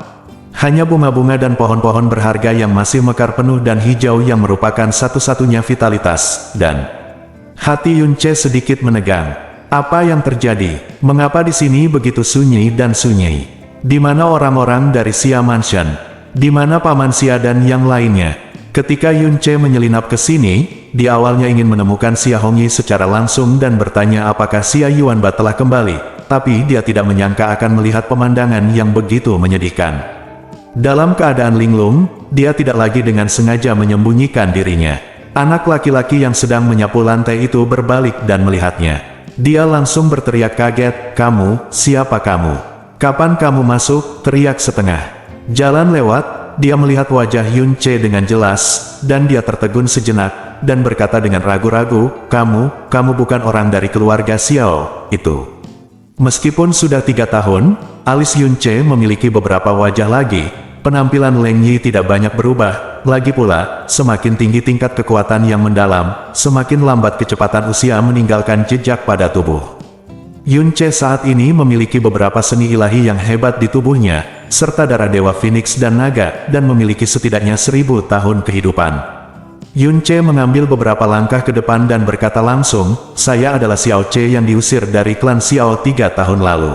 Hanya bunga-bunga dan pohon-pohon berharga yang masih mekar penuh dan hijau yang merupakan satu-satunya vitalitas, dan hati Yunce sedikit menegang. Apa yang terjadi? Mengapa di sini begitu sunyi dan sunyi? Di mana orang-orang dari Xia Mansion? Di mana Paman Xia dan yang lainnya? Ketika Yunce menyelinap ke sini, di awalnya ingin menemukan Xia Hongyi secara langsung dan bertanya apakah Xia Yuanba telah kembali, tapi dia tidak menyangka akan melihat pemandangan yang begitu menyedihkan. Dalam keadaan linglung, dia tidak lagi dengan sengaja menyembunyikan dirinya. Anak laki-laki yang sedang menyapu lantai itu berbalik dan melihatnya. Dia langsung berteriak kaget, "Kamu, siapa kamu? Kapan kamu masuk?" teriak setengah jalan lewat, dia melihat wajah Yunce dengan jelas, dan dia tertegun sejenak, dan berkata dengan ragu-ragu, kamu bukan orang dari keluarga Xiao, itu." Meskipun sudah 3 tahun, alis Yunce memiliki beberapa wajah lagi. Penampilan Leng Yi tidak banyak berubah, lagi pula, semakin tinggi tingkat kekuatan yang mendalam, semakin lambat kecepatan usia meninggalkan jejak pada tubuh. Yunce saat ini memiliki beberapa seni ilahi yang hebat di tubuhnya, serta darah Dewa Phoenix dan Naga, dan memiliki setidaknya 1000 tahun kehidupan. Yunce mengambil beberapa langkah ke depan dan berkata langsung, "Saya adalah Xiao Ce yang diusir dari klan Xiao 3 tahun lalu.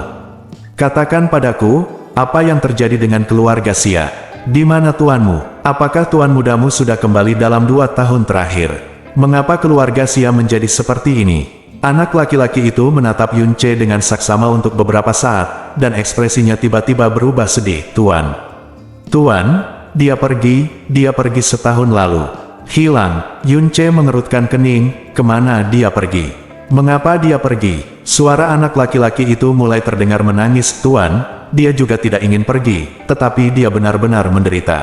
Katakan padaku, apa yang terjadi dengan keluarga Xia? Di mana tuanmu? Apakah tuan mudamu sudah kembali dalam 2 tahun terakhir? Mengapa keluarga Xia menjadi seperti ini?" Anak laki-laki itu menatap Yunce dengan saksama untuk beberapa saat, dan ekspresinya tiba-tiba berubah sedih. Tuan, dia pergi setahun lalu. Hilang. Yunce mengerutkan kening, kemana dia pergi? Mengapa dia pergi? suara anak laki-laki itu mulai terdengar menangis. Tuan, dia juga tidak ingin pergi, tetapi dia benar-benar menderita.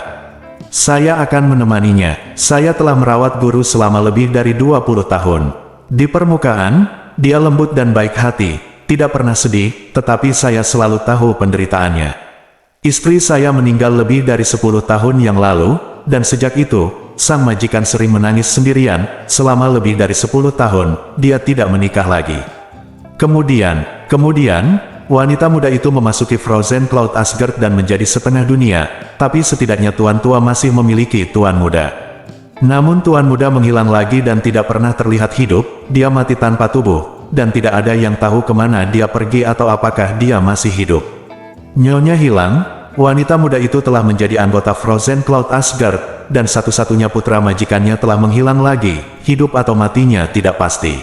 Saya akan menemaninya. Saya telah merawat guru selama lebih dari 20 tahun. Di permukaan, dia lembut dan baik hati, tidak pernah sedih, tetapi saya selalu tahu penderitaannya. Istri saya meninggal lebih dari 10 tahun yang lalu, dan sejak itu, sang majikan sering menangis sendirian. Selama lebih dari 10 tahun, dia tidak menikah lagi. Kemudian, wanita muda itu memasuki Frozen Cloud Asgard dan menjadi setengah dunia, tapi setidaknya tuan tua masih memiliki tuan muda. Namun tuan muda menghilang lagi dan tidak pernah terlihat hidup, dia mati tanpa tubuh, dan tidak ada yang tahu kemana dia pergi atau apakah dia masih hidup. Nyonya hilang, wanita muda itu telah menjadi anggota Frozen Cloud Asgard, dan satu-satunya putra majikannya telah menghilang lagi, hidup atau matinya tidak pasti.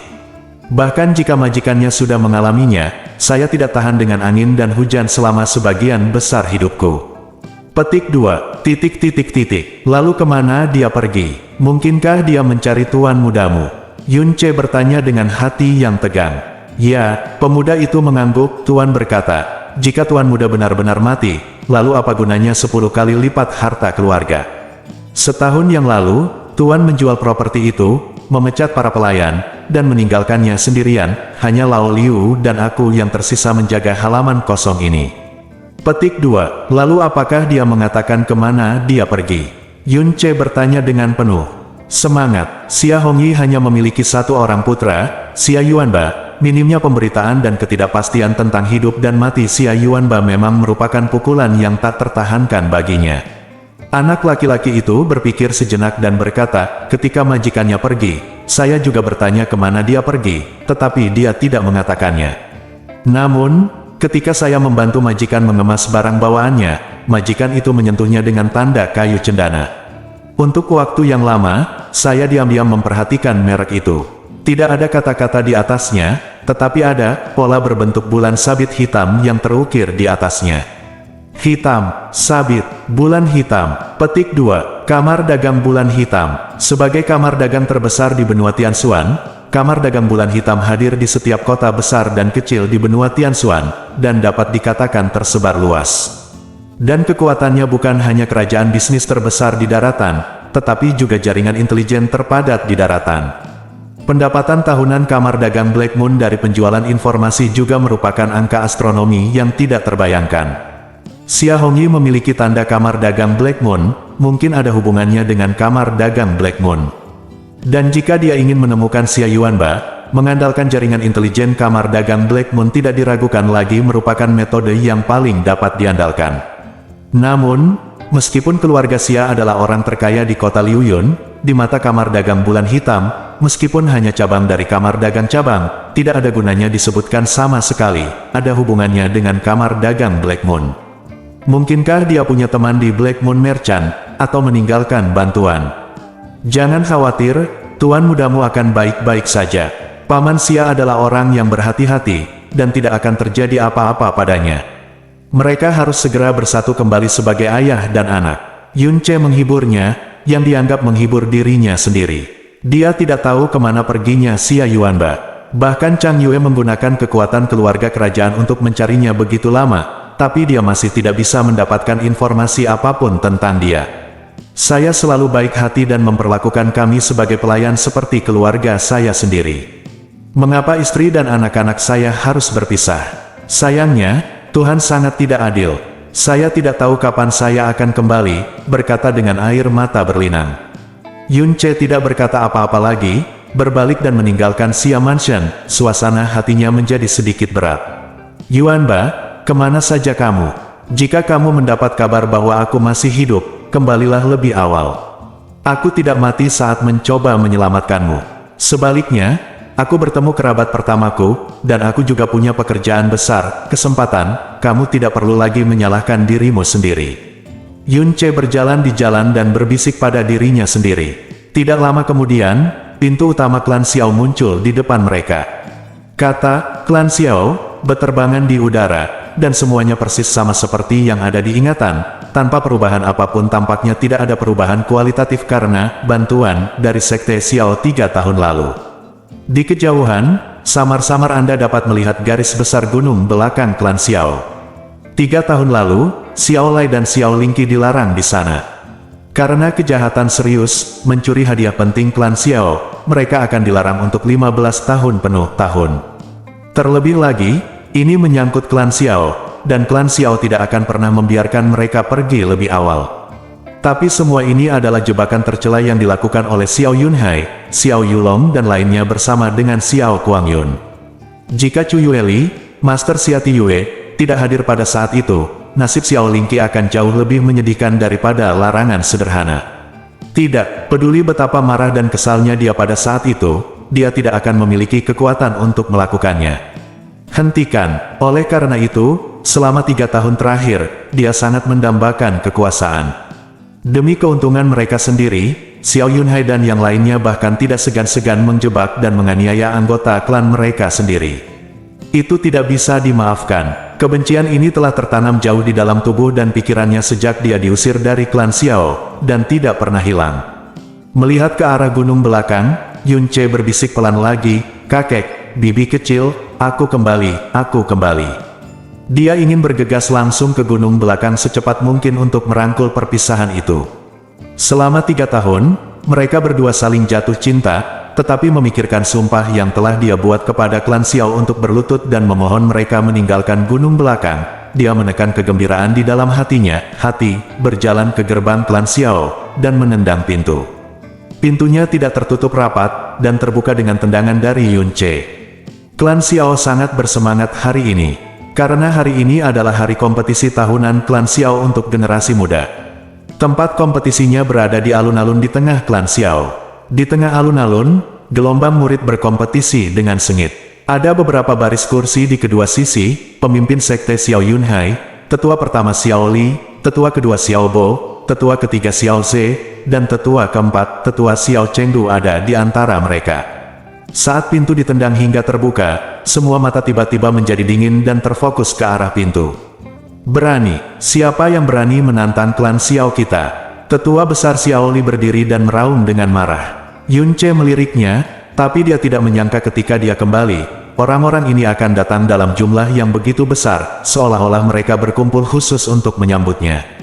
Bahkan jika majikannya sudah mengalaminya, saya tidak tahan dengan angin dan hujan selama sebagian besar hidupku. Petik 2. Lalu kemana dia pergi? Mungkinkah dia mencari tuan mudamu? Yun Ce bertanya dengan hati yang tegang. Ya, pemuda itu mengangguk. Tuan berkata, jika tuan muda benar-benar mati, lalu apa gunanya 10 kali lipat harta keluarga? Setahun yang lalu, tuan menjual properti itu, memecat para pelayan, dan meninggalkannya sendirian. Hanya Lao Liu dan aku yang tersisa menjaga halaman kosong ini. Petik 2. Lalu apakah dia mengatakan kemana dia pergi? Yun Ce bertanya dengan penuh semangat. Xia Hongyi hanya memiliki satu orang putra, Xia Yuanba. Minimnya pemberitaan dan ketidakpastian tentang hidup dan mati Xia Yuanba memang merupakan pukulan yang tak tertahankan baginya. Anak laki-laki itu berpikir sejenak dan berkata, ketika majikannya pergi, saya juga bertanya kemana dia pergi, tetapi dia tidak mengatakannya. Namun, ketika saya membantu majikan mengemas barang bawaannya, majikan itu menyentuhnya dengan tanda kayu cendana. Untuk waktu yang lama, saya diam-diam memperhatikan merek itu. Tidak ada kata-kata di atasnya, tetapi ada pola berbentuk bulan sabit hitam yang terukir di atasnya. Hitam, sabit, bulan hitam. Petik 2. Kamar dagang bulan hitam. Sebagai kamar dagang terbesar di benua Tianxuan, kamar dagang bulan hitam hadir di setiap kota besar dan kecil di benua Tianxuan, dan dapat dikatakan tersebar luas. Dan kekuatannya bukan hanya kerajaan bisnis terbesar di daratan, tetapi juga jaringan intelijen terpadat di daratan. Pendapatan tahunan kamar dagang Black Moon dari penjualan informasi juga merupakan angka astronomi yang tidak terbayangkan. Xia Hongyi memiliki tanda kamar dagang Black Moon, mungkin ada hubungannya dengan kamar dagang Black Moon. Dan jika dia ingin menemukan Xia Yuanba, mengandalkan jaringan intelijen kamar dagang Black Moon tidak diragukan lagi merupakan metode yang paling dapat diandalkan. Namun, meskipun keluarga Xia adalah orang terkaya di kota Liuyun, di mata kamar dagang bulan hitam, meskipun hanya cabang dari kamar dagang cabang, tidak ada gunanya disebutkan sama sekali, ada hubungannya dengan kamar dagang Black Moon. Mungkinkah dia punya teman di Black Moon Merchant, atau meninggalkan bantuan? Jangan khawatir, tuan mudamu akan baik-baik saja. Paman Xia adalah orang yang berhati-hati, dan tidak akan terjadi apa-apa padanya. Mereka harus segera bersatu kembali sebagai ayah dan anak. Yun Ce menghiburnya, yang dianggap menghibur dirinya sendiri. Dia tidak tahu kemana perginya Xia Yuanba. Bahkan Chang Yue menggunakan kekuatan keluarga kerajaan untuk mencarinya begitu lama, tapi dia masih tidak bisa mendapatkan informasi apapun tentang dia. Saya selalu baik hati dan memperlakukan kami sebagai pelayan seperti keluarga saya sendiri. Mengapa istri dan anak-anak saya harus berpisah? Sayangnya, Tuhan sangat tidak adil. Saya tidak tahu kapan saya akan kembali, berkata dengan air mata berlinang. Yun Ce tidak berkata apa-apa lagi, berbalik dan meninggalkan Xia Mansion. Suasana hatinya menjadi sedikit berat. Yuanba, kemana saja kamu? Jika kamu mendapat kabar bahwa aku masih hidup, kembalilah lebih awal. Aku tidak mati saat mencoba menyelamatkanmu. Sebaliknya, aku bertemu kerabat pertamaku, dan aku juga punya pekerjaan besar, kesempatan, kamu tidak perlu lagi menyalahkan dirimu sendiri. Yun Ce berjalan di jalan dan berbisik pada dirinya sendiri. Tidak lama kemudian, pintu utama klan Xiao muncul di depan mereka. Kata, klan Xiao, beterbangan di udara, dan semuanya persis sama seperti yang ada di ingatan, tanpa perubahan apapun. Tampaknya tidak ada perubahan kualitatif karena bantuan dari sekte Xiao 3 tahun lalu. Di kejauhan, samar-samar Anda dapat melihat garis besar gunung belakang klan Xiao. 3 tahun lalu, Xiao Lai dan Xiao Lingqi dilarang di sana. Karena kejahatan serius, mencuri hadiah penting klan Xiao, mereka akan dilarang untuk 15 tahun penuh tahun. Terlebih lagi, ini menyangkut klan Xiao, dan klan Xiao tidak akan pernah membiarkan mereka pergi lebih awal. Tapi semua ini adalah jebakan tercela yang dilakukan oleh Xiao Yunhai, Xiao Yulong dan lainnya bersama dengan Xiao Kuangyun. Jika Chu Yueli, Master Xiati Yue, tidak hadir pada saat itu, nasib Xiao Lingqi akan jauh lebih menyedihkan daripada larangan sederhana. Tidak peduli betapa marah dan kesalnya dia pada saat itu, dia tidak akan memiliki kekuatan untuk melakukannya. Hentikan. Oleh karena itu, selama 3 tahun terakhir, dia sangat mendambakan kekuasaan. Demi keuntungan mereka sendiri, Xiao Yunhai dan yang lainnya bahkan tidak segan-segan menjebak dan menganiaya anggota klan mereka sendiri. Itu tidak bisa dimaafkan. Kebencian ini telah tertanam jauh di dalam tubuh dan pikirannya sejak dia diusir dari klan Xiao, dan tidak pernah hilang. Melihat ke arah gunung belakang, Yun Ce berbisik pelan lagi, "Kakek, bibi kecil, aku kembali, aku kembali." Dia ingin bergegas langsung ke gunung belakang secepat mungkin untuk merangkul perpisahan itu. Selama 3 tahun, mereka berdua saling jatuh cinta, tetapi memikirkan sumpah yang telah dia buat kepada klan Xiao untuk berlutut dan memohon mereka meninggalkan gunung belakang, dia menekan kegembiraan di dalam hatinya, berjalan ke gerbang klan Xiao, dan menendang pintu. Pintunya tidak tertutup rapat, dan terbuka dengan tendangan dari Yun Ce. Klan Xiao sangat bersemangat hari ini. Karena hari ini adalah hari kompetisi tahunan klan Xiao untuk generasi muda. Tempat kompetisinya berada di alun-alun di tengah klan Xiao. Di tengah alun-alun, gelombang murid berkompetisi dengan sengit. Ada beberapa baris kursi di kedua sisi, pemimpin sekte Xiao Yunhai, tetua pertama Xiao Li, tetua kedua Xiao Bo, tetua ketiga Xiao Ze, dan tetua keempat, tetua Xiao Chengdu ada di antara mereka. Saat pintu ditendang hingga terbuka, semua mata tiba-tiba menjadi dingin dan terfokus ke arah pintu. Berani, siapa yang berani menantang klan Xiao kita? Tetua besar Xiao Li berdiri dan meraung dengan marah. Yun Ce meliriknya, tapi dia tidak menyangka ketika dia kembali, orang-orang ini akan datang dalam jumlah yang begitu besar, seolah-olah mereka berkumpul khusus untuk menyambutnya.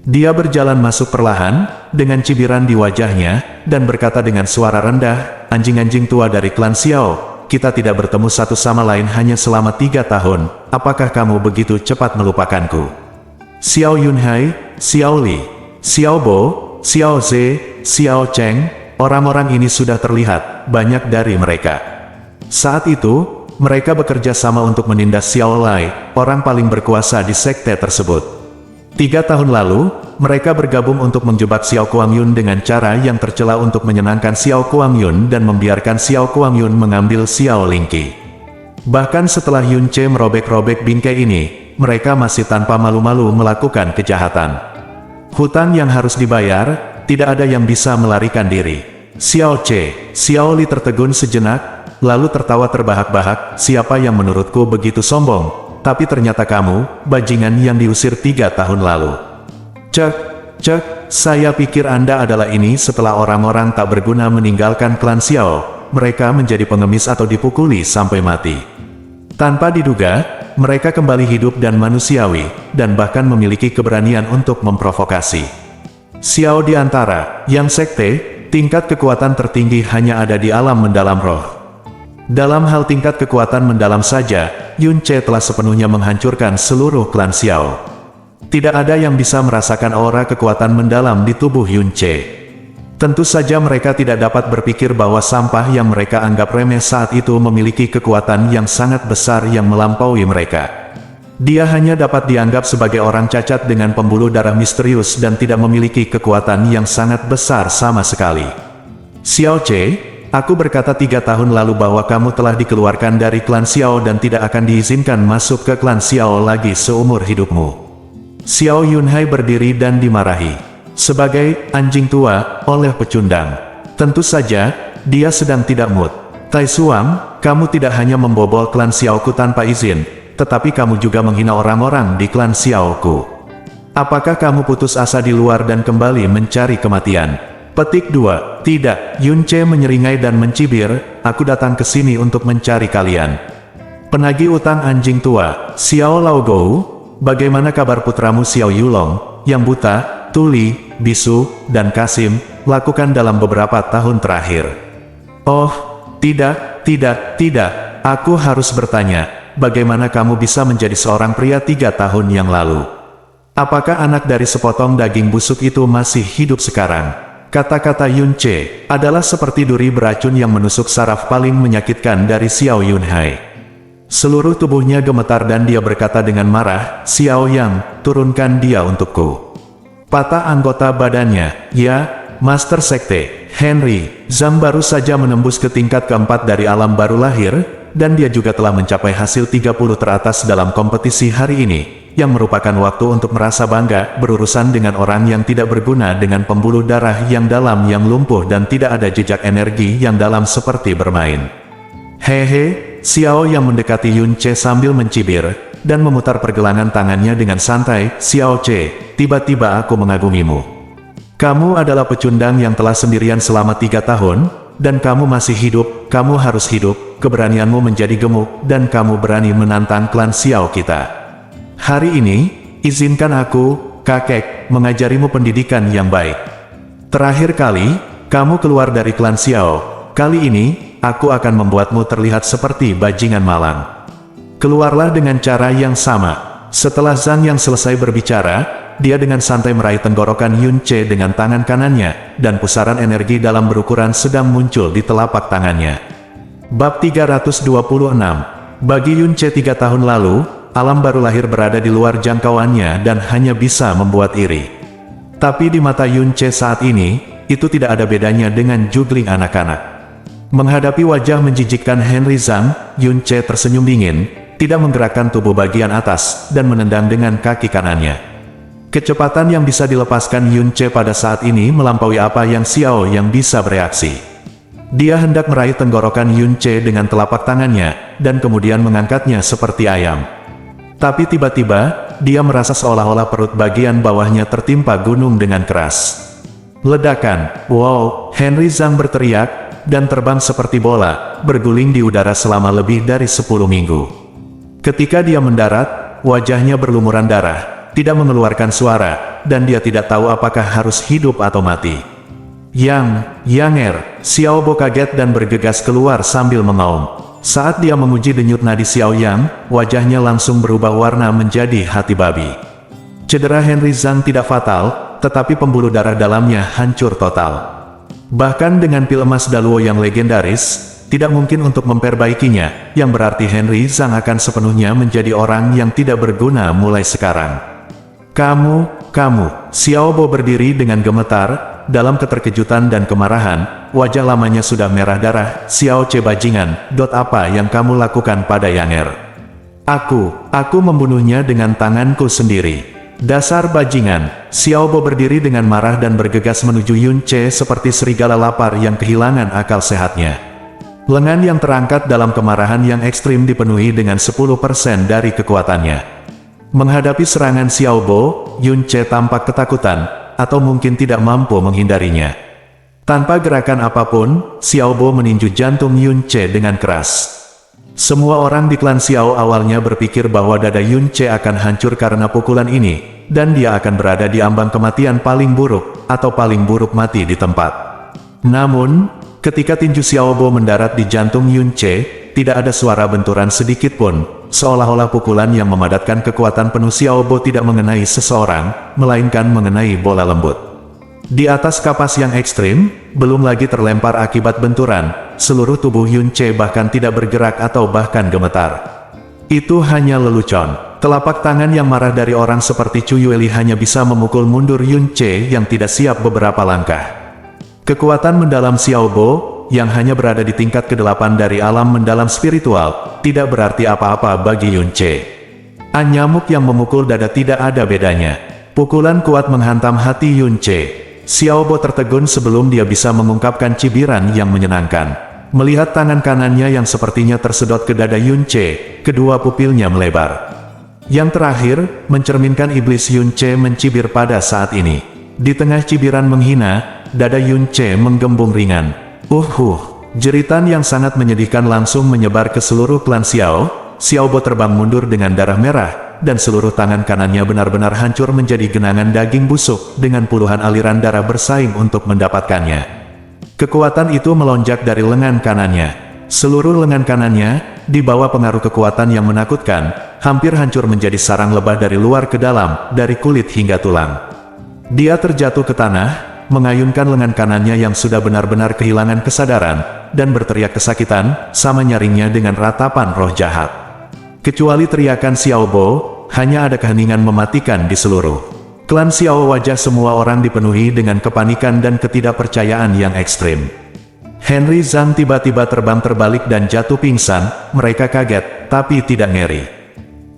Dia berjalan masuk perlahan, dengan cibiran di wajahnya, dan berkata dengan suara rendah, "Anjing-anjing tua dari klan Xiao, kita tidak bertemu satu sama lain hanya selama 3 tahun, apakah kamu begitu cepat melupakanku?" Xiao Yunhai, Xiao Li, Xiao Bo, Xiao Ze, Xiao Cheng, orang-orang ini sudah terlihat, banyak dari mereka. Saat itu, mereka bekerja sama untuk menindas Xiao Lai, orang paling berkuasa di sekte tersebut. 3 tahun lalu, mereka bergabung untuk menjebak Xiao Kuangyun dengan cara yang tercela untuk menyenangkan Xiao Kuangyun dan membiarkan Xiao Kuangyun mengambil Xiao Lingqi. Bahkan setelah Yun Ce merobek-robek bingkai ini, mereka masih tanpa malu-malu melakukan kejahatan. Hutang yang harus dibayar, tidak ada yang bisa melarikan diri. Xiao Ce, Xiao Li tertegun sejenak, lalu tertawa terbahak-bahak, "Siapa yang menurutku begitu sombong? Tapi ternyata kamu, bajingan yang diusir 3 tahun lalu." Cek, saya pikir Anda adalah ini setelah orang-orang tak berguna meninggalkan klan Xiao, mereka menjadi pengemis atau dipukuli sampai mati. Tanpa diduga, mereka kembali hidup dan manusiawi, dan bahkan memiliki keberanian untuk memprovokasi. Xiao di antara, yang sekte, tingkat kekuatan tertinggi hanya ada di alam mendalam roh. Dalam hal tingkat kekuatan mendalam saja, Yun Ce telah sepenuhnya menghancurkan seluruh klan Xiao. Tidak ada yang bisa merasakan aura kekuatan mendalam di tubuh Yun Ce. Tentu saja mereka tidak dapat berpikir bahwa sampah yang mereka anggap remeh saat itu memiliki kekuatan yang sangat besar yang melampaui mereka. Dia hanya dapat dianggap sebagai orang cacat dengan pembuluh darah misterius dan tidak memiliki kekuatan yang sangat besar sama sekali. Xiao Ce, aku berkata 3 tahun lalu bahwa kamu telah dikeluarkan dari klan Xiao dan tidak akan diizinkan masuk ke klan Xiao lagi seumur hidupmu. Xiao Yunhai berdiri dan dimarahi. Sebagai anjing tua oleh pecundang. Tentu saja, dia sedang tidak mood. Tai Suang, kamu tidak hanya membobol klan Xiaoku tanpa izin, tetapi kamu juga menghina orang-orang di klan Xiaoku. Apakah kamu putus asa di luar dan kembali mencari kematian? Petik 2. Tidak, Yun Ce menyeringai dan mencibir, aku datang ke sini untuk mencari kalian. Penagih utang anjing tua, Xiao Laogou, bagaimana kabar putramu Xiao Yulong, yang buta, tuli, bisu, dan Kasim, lakukan dalam beberapa tahun terakhir? Oh, tidak, aku harus bertanya, bagaimana kamu bisa menjadi seorang pria 3 tahun yang lalu? Apakah anak dari sepotong daging busuk itu masih hidup sekarang? Kata-kata Yun Ce adalah seperti duri beracun yang menusuk saraf paling menyakitkan dari Xiao Yunhai. Seluruh tubuhnya gemetar dan dia berkata dengan marah, Xiao Yang, turunkan dia untukku. Patah anggota badannya, ya, Master Sekte, Henry Zhang baru saja menembus ke tingkat keempat dari alam baru lahir, dan dia juga telah mencapai hasil 30 teratas dalam kompetisi hari ini, yang merupakan waktu untuk merasa bangga berurusan dengan orang yang tidak berguna dengan pembuluh darah yang dalam yang lumpuh dan tidak ada jejak energi yang dalam seperti bermain. Hehe, Xiao yang mendekati Yun Ce sambil mencibir, dan memutar pergelangan tangannya dengan santai, Xiao Ce, tiba-tiba aku mengagumimu. Kamu adalah pecundang yang telah sendirian selama 3 tahun, dan kamu masih hidup, kamu harus hidup, keberanianmu menjadi gemuk, dan kamu berani menantang klan Xiao kita. Hari ini, izinkan aku, kakek, mengajarimu pendidikan yang baik. Terakhir kali, kamu keluar dari klan Xiao. Kali ini, aku akan membuatmu terlihat seperti bajingan malang. Keluarlah dengan cara yang sama. Setelah Zhang yang selesai berbicara, dia dengan santai meraih tenggorokan Yun Ce dengan tangan kanannya, dan pusaran energi dalam berukuran sedang muncul di telapak tangannya. Bab 326. Bagi Yun Ce 3 tahun lalu, alam baru lahir berada di luar jangkauannya dan hanya bisa membuat iri. Tapi di mata Yun Ce saat ini, itu tidak ada bedanya dengan juggling anak-anak. Menghadapi wajah menjijikkan Henry Zhang, Yun Ce tersenyum dingin, tidak menggerakkan tubuh bagian atas, dan menendang dengan kaki kanannya. Kecepatan yang bisa dilepaskan Yun Ce pada saat ini melampaui apa yang Xiao yang bisa bereaksi. Dia hendak meraih tenggorokan Yun Ce dengan telapak tangannya, dan kemudian mengangkatnya seperti ayam. Tapi tiba-tiba, dia merasa seolah-olah perut bagian bawahnya tertimpa gunung dengan keras. Ledakan, wow, Henry Zhang berteriak, dan terbang seperti bola, berguling di udara selama lebih dari 10 minggu. Ketika dia mendarat, wajahnya berlumuran darah, tidak mengeluarkan suara, dan dia tidak tahu apakah harus hidup atau mati. Yanger, Xiao Bo kaget dan bergegas keluar sambil mengaum. Saat dia menguji denyut nadi Xiao Yang, wajahnya langsung berubah warna menjadi hati babi. Cedera Henry Zhang tidak fatal, tetapi pembuluh darah dalamnya hancur total. Bahkan dengan pil emas Daluo yang legendaris, tidak mungkin untuk memperbaikinya, yang berarti Henry Zhang akan sepenuhnya menjadi orang yang tidak berguna mulai sekarang. Kamu, Xiao Bo berdiri dengan gemetar, dalam keterkejutan dan kemarahan, wajah lamanya sudah merah darah. Xiao Ce bajingan, apa yang kamu lakukan pada Yanger? Aku membunuhnya dengan tanganku sendiri. Dasar bajingan. Xiao Bo berdiri dengan marah dan bergegas menuju Yun Ce seperti serigala lapar yang kehilangan akal sehatnya. Lengan yang terangkat dalam kemarahan yang ekstrim dipenuhi dengan 10% dari kekuatannya. Menghadapi serangan Xiao Bo, Yun Ce tampak ketakutan, atau mungkin tidak mampu menghindarinya. Tanpa gerakan apapun, Xiao Bo meninju jantung Yun Ce dengan keras. Semua orang di klan Xiao awalnya berpikir bahwa dada Yun Ce akan hancur karena pukulan ini, dan dia akan berada di ambang kematian paling buruk, atau paling buruk mati di tempat. Namun, ketika tinju Xiao Bo mendarat di jantung Yun Ce, tidak ada suara benturan sedikit pun, seolah-olah pukulan yang memadatkan kekuatan penuh Xiao Bo tidak mengenai seseorang, melainkan mengenai bola lembut. Di atas kapas yang ekstrim, belum lagi terlempar akibat benturan, seluruh tubuh Yun Ce bahkan tidak bergerak atau bahkan gemetar. Itu hanya lelucon. Telapak tangan yang marah dari orang seperti Chu Yueli hanya bisa memukul mundur Yun Ce yang tidak siap beberapa langkah. Kekuatan mendalam Xiao Bo, yang hanya berada di tingkat ke-8 dari alam mendalam spiritual, tidak berarti apa-apa bagi Yun Ce. Nyamuk yang memukul dada tidak ada bedanya. Pukulan kuat menghantam hati Yun Ce. Xiao Bo tertegun sebelum dia bisa mengungkapkan cibiran yang menyenangkan. Melihat tangan kanannya yang sepertinya tersedot ke dada Yun Ce, kedua pupilnya melebar. Yang terakhir, mencerminkan iblis Yun Ce mencibir pada saat ini. Di tengah cibiran menghina, dada Yun Che menggembung ringan. Jeritan yang sangat menyedihkan langsung menyebar ke seluruh klan Xiao. Xiao Bo terbang mundur dengan darah merah, dan seluruh tangan kanannya benar-benar hancur menjadi genangan daging busuk, dengan puluhan aliran darah bersaing untuk mendapatkannya. Kekuatan itu melonjak dari lengan kanannya. Seluruh lengan kanannya, di bawah pengaruh kekuatan yang menakutkan, hampir hancur menjadi sarang lebah dari luar ke dalam, dari kulit hingga tulang. Dia terjatuh ke tanah, mengayunkan lengan kanannya yang sudah benar-benar kehilangan kesadaran, dan berteriak kesakitan, sama nyaringnya dengan ratapan roh jahat. Kecuali teriakan Xiao Bo, hanya ada keheningan mematikan di seluruh klan Xiao. Wajah semua orang dipenuhi dengan kepanikan dan ketidakpercayaan yang ekstrim. Henry Zhang tiba-tiba terbang terbalik dan jatuh pingsan. Mereka kaget, tapi tidak ngeri.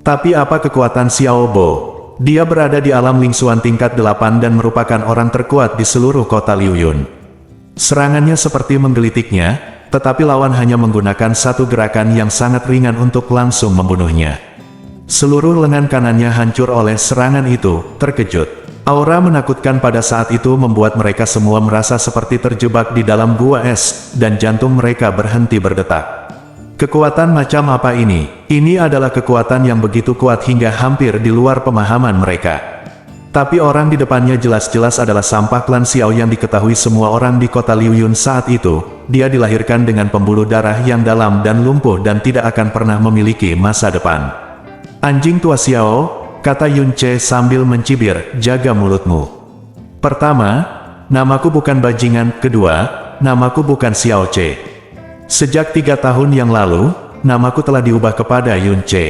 Tapi apa kekuatan Xiao Bo? Dia berada di alam lingsuan tingkat 8 dan merupakan orang terkuat di seluruh kota Liuyun. Serangannya seperti menggelitiknya, tetapi lawan hanya menggunakan satu gerakan yang sangat ringan untuk langsung membunuhnya. Seluruh lengan kanannya hancur oleh serangan itu. Terkejut. Aura menakutkan pada saat itu membuat mereka semua merasa seperti terjebak di dalam gua es, dan jantung mereka berhenti berdetak. Kekuatan macam apa ini? Ini adalah kekuatan yang begitu kuat hingga hampir di luar pemahaman mereka. Tapi orang di depannya jelas-jelas adalah sampah klan Xiao yang diketahui semua orang di kota Liuyun saat itu. Dia dilahirkan dengan pembuluh darah yang dalam dan lumpuh dan tidak akan pernah memiliki masa depan. Anjing tua Xiao, kata Yun Che sambil mencibir, jaga mulutmu. Pertama, namaku bukan bajingan. Kedua, namaku bukan Xiao Che. Sejak 3 tahun yang lalu, namaku telah diubah kepada Yun Che.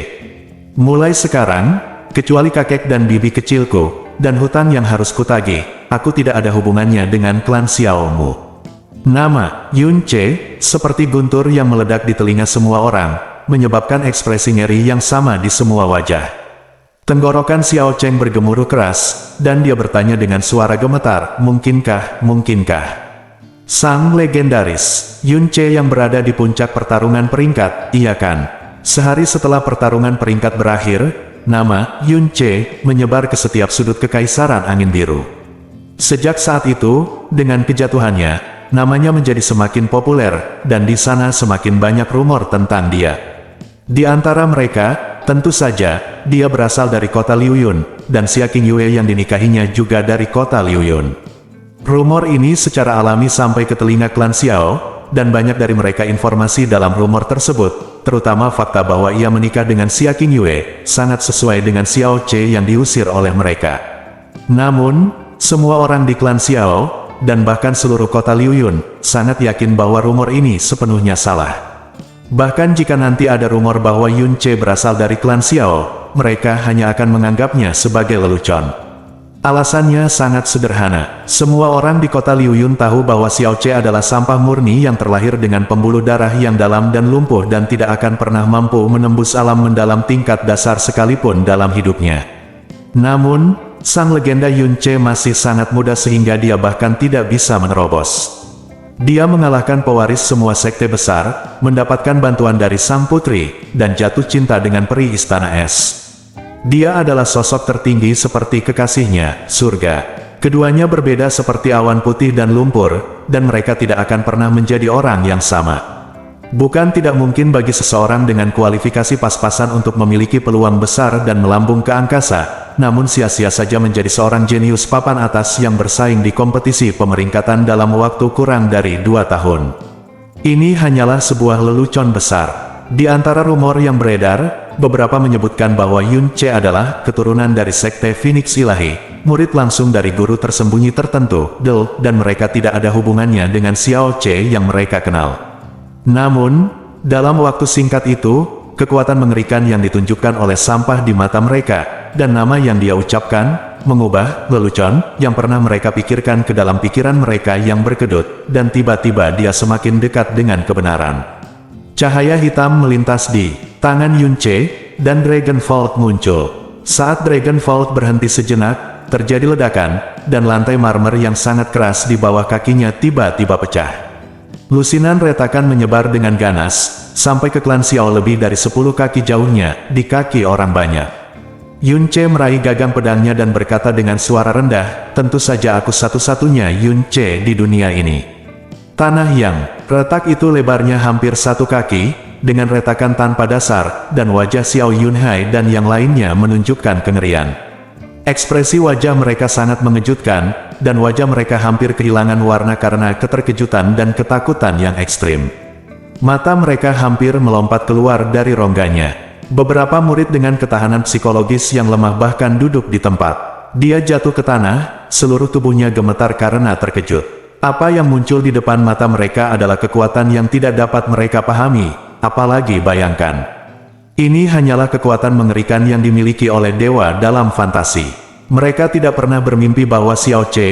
Mulai sekarang, kecuali kakek dan bibi kecilku, dan hutang yang harus kutagih, aku tidak ada hubungannya dengan klan Xiaomu. Nama Yun Che seperti guntur yang meledak di telinga semua orang, menyebabkan ekspresi ngeri yang sama di semua wajah. Tenggorokan Xiao Cheng bergemuruh keras, dan dia bertanya dengan suara gemetar, mungkinkah? Sang legendaris, Yun Che yang berada di puncak pertarungan peringkat, iya kan? Sehari setelah pertarungan peringkat berakhir, nama Yun Che menyebar ke setiap sudut kekaisaran angin biru. Sejak saat itu, dengan kejatuhannya, namanya menjadi semakin populer, dan di sana semakin banyak rumor tentang dia. Di antara mereka, tentu saja, dia berasal dari kota Liuyun, dan Xia King Yue yang dinikahinya juga dari kota Liuyun. Rumor ini secara alami sampai ke telinga klan Xiao, dan banyak dari mereka informasi dalam rumor tersebut, terutama fakta bahwa ia menikah dengan Xia King Yue, sangat sesuai dengan Xiao Che yang diusir oleh mereka. Namun, semua orang di klan Xiao, dan bahkan seluruh kota Liuyun, sangat yakin bahwa rumor ini sepenuhnya salah. Bahkan jika nanti ada rumor bahwa Yun Che berasal dari klan Xiao, mereka hanya akan menganggapnya sebagai lelucon. Alasannya sangat sederhana. Semua orang di kota Liuyun tahu bahwa Xiao Che adalah sampah murni yang terlahir dengan pembuluh darah yang dalam dan lumpuh dan tidak akan pernah mampu menembus alam mendalam tingkat dasar sekalipun dalam hidupnya. Namun, sang legenda Yun Che masih sangat muda sehingga dia bahkan tidak bisa menerobos. Dia mengalahkan pewaris semua sekte besar, mendapatkan bantuan dari sang putri, dan jatuh cinta dengan peri istana es. Dia adalah sosok tertinggi seperti kekasihnya, surga. Keduanya berbeda seperti awan putih dan lumpur, dan mereka tidak akan pernah menjadi orang yang sama. Bukan tidak mungkin bagi seseorang dengan kualifikasi pas-pasan untuk memiliki peluang besar dan melambung ke angkasa, namun sia-sia saja menjadi seorang jenius papan atas yang bersaing di kompetisi pemeringkatan dalam waktu kurang dari 2 tahun. Ini hanyalah sebuah lelucon besar. Di antara rumor yang beredar, beberapa menyebutkan bahwa Yun Che adalah keturunan dari sekte Phoenix Ilahi, murid langsung dari guru tersembunyi tertentu, dan mereka tidak ada hubungannya dengan Xiao Che yang mereka kenal. Namun, dalam waktu singkat itu, kekuatan mengerikan yang ditunjukkan oleh sampah di mata mereka, dan nama yang dia ucapkan, mengubah lelucon yang pernah mereka pikirkan ke dalam pikiran mereka yang berkedut, dan tiba-tiba dia semakin dekat dengan kebenaran. Cahaya hitam melintas di tangan Yun Che, dan Dragon Vault muncul. Saat Dragon Vault berhenti sejenak, terjadi ledakan, dan lantai marmer yang sangat keras di bawah kakinya tiba-tiba pecah. Lusinan retakan menyebar dengan ganas, sampai ke klan Xiao lebih dari 10 kaki jauhnya, di kaki orang banyak. Yun Che meraih gagang pedangnya dan berkata dengan suara rendah, tentu saja aku satu-satunya Yun Che di dunia ini. Tanah yang retak itu lebarnya hampir 1 kaki, dengan retakan tanpa dasar, dan wajah Xiao Yunhai dan yang lainnya menunjukkan kengerian. Ekspresi wajah mereka sangat mengejutkan, dan wajah mereka hampir kehilangan warna karena keterkejutan dan ketakutan yang ekstrim. Mata mereka hampir melompat keluar dari rongganya. Beberapa murid dengan ketahanan psikologis yang lemah bahkan duduk di tempat. Dia jatuh ke tanah, seluruh tubuhnya gemetar karena terkejut. Apa yang muncul di depan mata mereka adalah kekuatan yang tidak dapat mereka pahami, apalagi bayangkan. Ini hanyalah kekuatan mengerikan yang dimiliki oleh dewa dalam fantasi. Mereka tidak pernah bermimpi bahwa Xiao Che,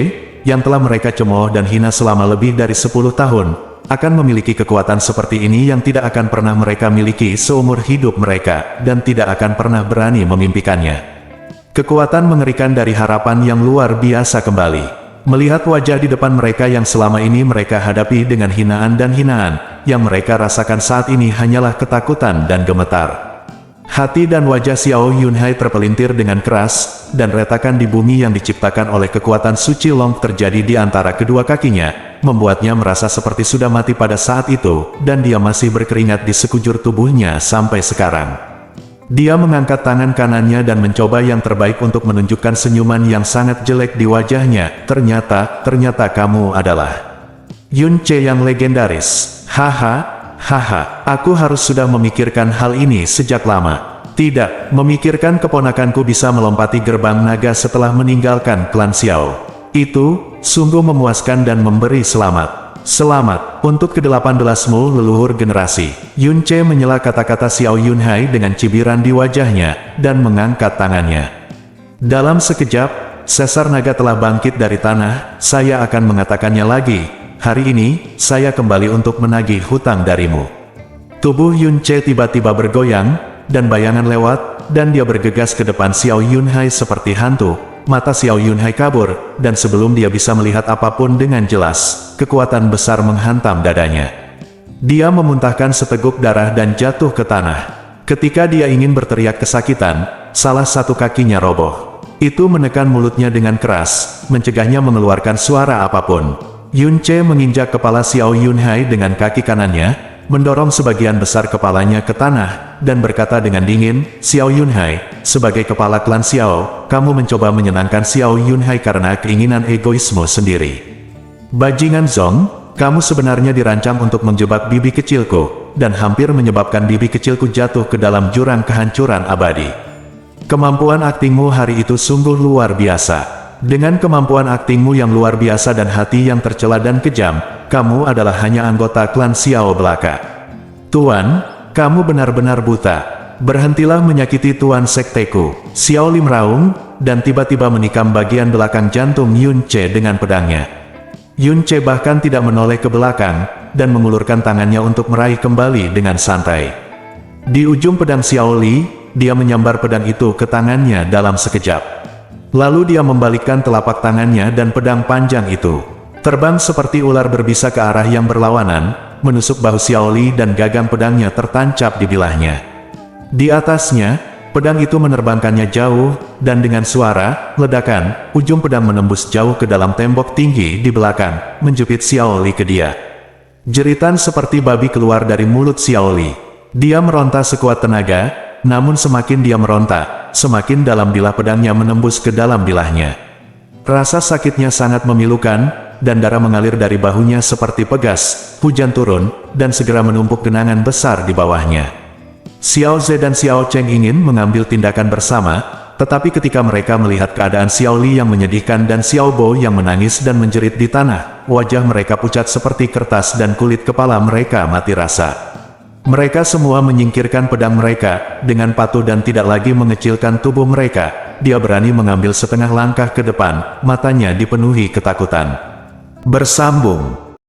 yang telah mereka cemooh dan hina selama lebih dari 10 tahun, akan memiliki kekuatan seperti ini yang tidak akan pernah mereka miliki seumur hidup mereka, dan tidak akan pernah berani memimpikannya. Kekuatan mengerikan dari harapan yang luar biasa kembali. Melihat wajah di depan mereka yang selama ini mereka hadapi dengan hinaan dan hinaan, yang mereka rasakan saat ini hanyalah ketakutan dan gemetar. Hati dan wajah Xiao Yunhai terpelintir dengan keras, dan retakan di bumi yang diciptakan oleh kekuatan suci Long terjadi di antara kedua kakinya, membuatnya merasa seperti sudah mati pada saat itu, dan dia masih berkeringat di sekujur tubuhnya sampai sekarang. Dia mengangkat tangan kanannya dan mencoba yang terbaik untuk menunjukkan senyuman yang sangat jelek di wajahnya. Ternyata kamu adalah Yun Che yang legendaris. Haha. Haha, aku harus sudah memikirkan hal ini sejak lama. Tidak, memikirkan keponakanku bisa melompati gerbang naga setelah meninggalkan klan Xiao. Itu, sungguh memuaskan dan memberi selamat. Selamat, untuk ke-18mu leluhur generasi. Yun Che menyela kata-kata Xiao Yunhai dengan cibiran di wajahnya, dan mengangkat tangannya. Dalam sekejap, sesar naga telah bangkit dari tanah. Saya akan mengatakannya lagi. Hari ini, saya kembali untuk menagih hutang darimu. Tubuh Yun Che tiba-tiba bergoyang, dan bayangan lewat, dan dia bergegas ke depan Xiao Yunhai seperti hantu. Mata Xiao Yunhai kabur, dan sebelum dia bisa melihat apapun dengan jelas, kekuatan besar menghantam dadanya. Dia memuntahkan seteguk darah dan jatuh ke tanah. Ketika dia ingin berteriak kesakitan, salah satu kakinya roboh. Itu menekan mulutnya dengan keras, mencegahnya mengeluarkan suara apapun. Yun Che menginjak kepala Xiao Yunhai dengan kaki kanannya, mendorong sebagian besar kepalanya ke tanah, dan berkata dengan dingin, Xiao Yunhai, sebagai kepala klan Xiao, kamu mencoba menyenangkan Xiao Yunhai karena keinginan egoismu sendiri. Bajingan Zong, kamu sebenarnya dirancang untuk menjebak bibi kecilku, dan hampir menyebabkan bibi kecilku jatuh ke dalam jurang kehancuran abadi. Kemampuan aktingmu hari itu sungguh luar biasa. Dengan kemampuan aktingmu yang luar biasa dan hati yang tercela dan kejam, kamu adalah hanya anggota klan Xiao belaka. Tuan, kamu benar-benar buta. Berhentilah menyakiti tuan sekteku. Xiao Lim meraung, dan tiba-tiba menikam bagian belakang jantung Yun Che dengan pedangnya. Yun Che bahkan tidak menoleh ke belakang, dan mengulurkan tangannya untuk meraih kembali dengan santai. Di ujung pedang Xiao Li, dia menyambar pedang itu ke tangannya dalam sekejap. Lalu dia membalikkan telapak tangannya dan pedang panjang itu terbang seperti ular berbisa ke arah yang berlawanan, menusuk bahu Xiao Li dan gagang pedangnya tertancap di bilahnya. Di atasnya, pedang itu menerbangkannya jauh, dan dengan suara ledakan, ujung pedang menembus jauh ke dalam tembok tinggi di belakang, menjepit Xiao Li ke dia. Jeritan seperti babi keluar dari mulut Xiao Li. Dia meronta sekuat tenaga, namun semakin dia meronta, semakin dalam bilah pedangnya menembus ke dalam bilahnya. Rasa sakitnya sangat memilukan, dan darah mengalir dari bahunya seperti pegas. Hujan turun, dan segera menumpuk genangan besar di bawahnya. Xiao Ze dan Xiao Cheng ingin mengambil tindakan bersama, tetapi ketika mereka melihat keadaan Xiao Li yang menyedihkan dan Xiao Bo yang menangis dan menjerit di tanah, wajah mereka pucat seperti kertas dan kulit kepala mereka mati rasa. Mereka semua menyingkirkan pedang mereka, dengan patuh dan tidak lagi mengecilkan tubuh mereka. Dia berani mengambil setengah langkah ke depan, matanya dipenuhi ketakutan. Bersambung.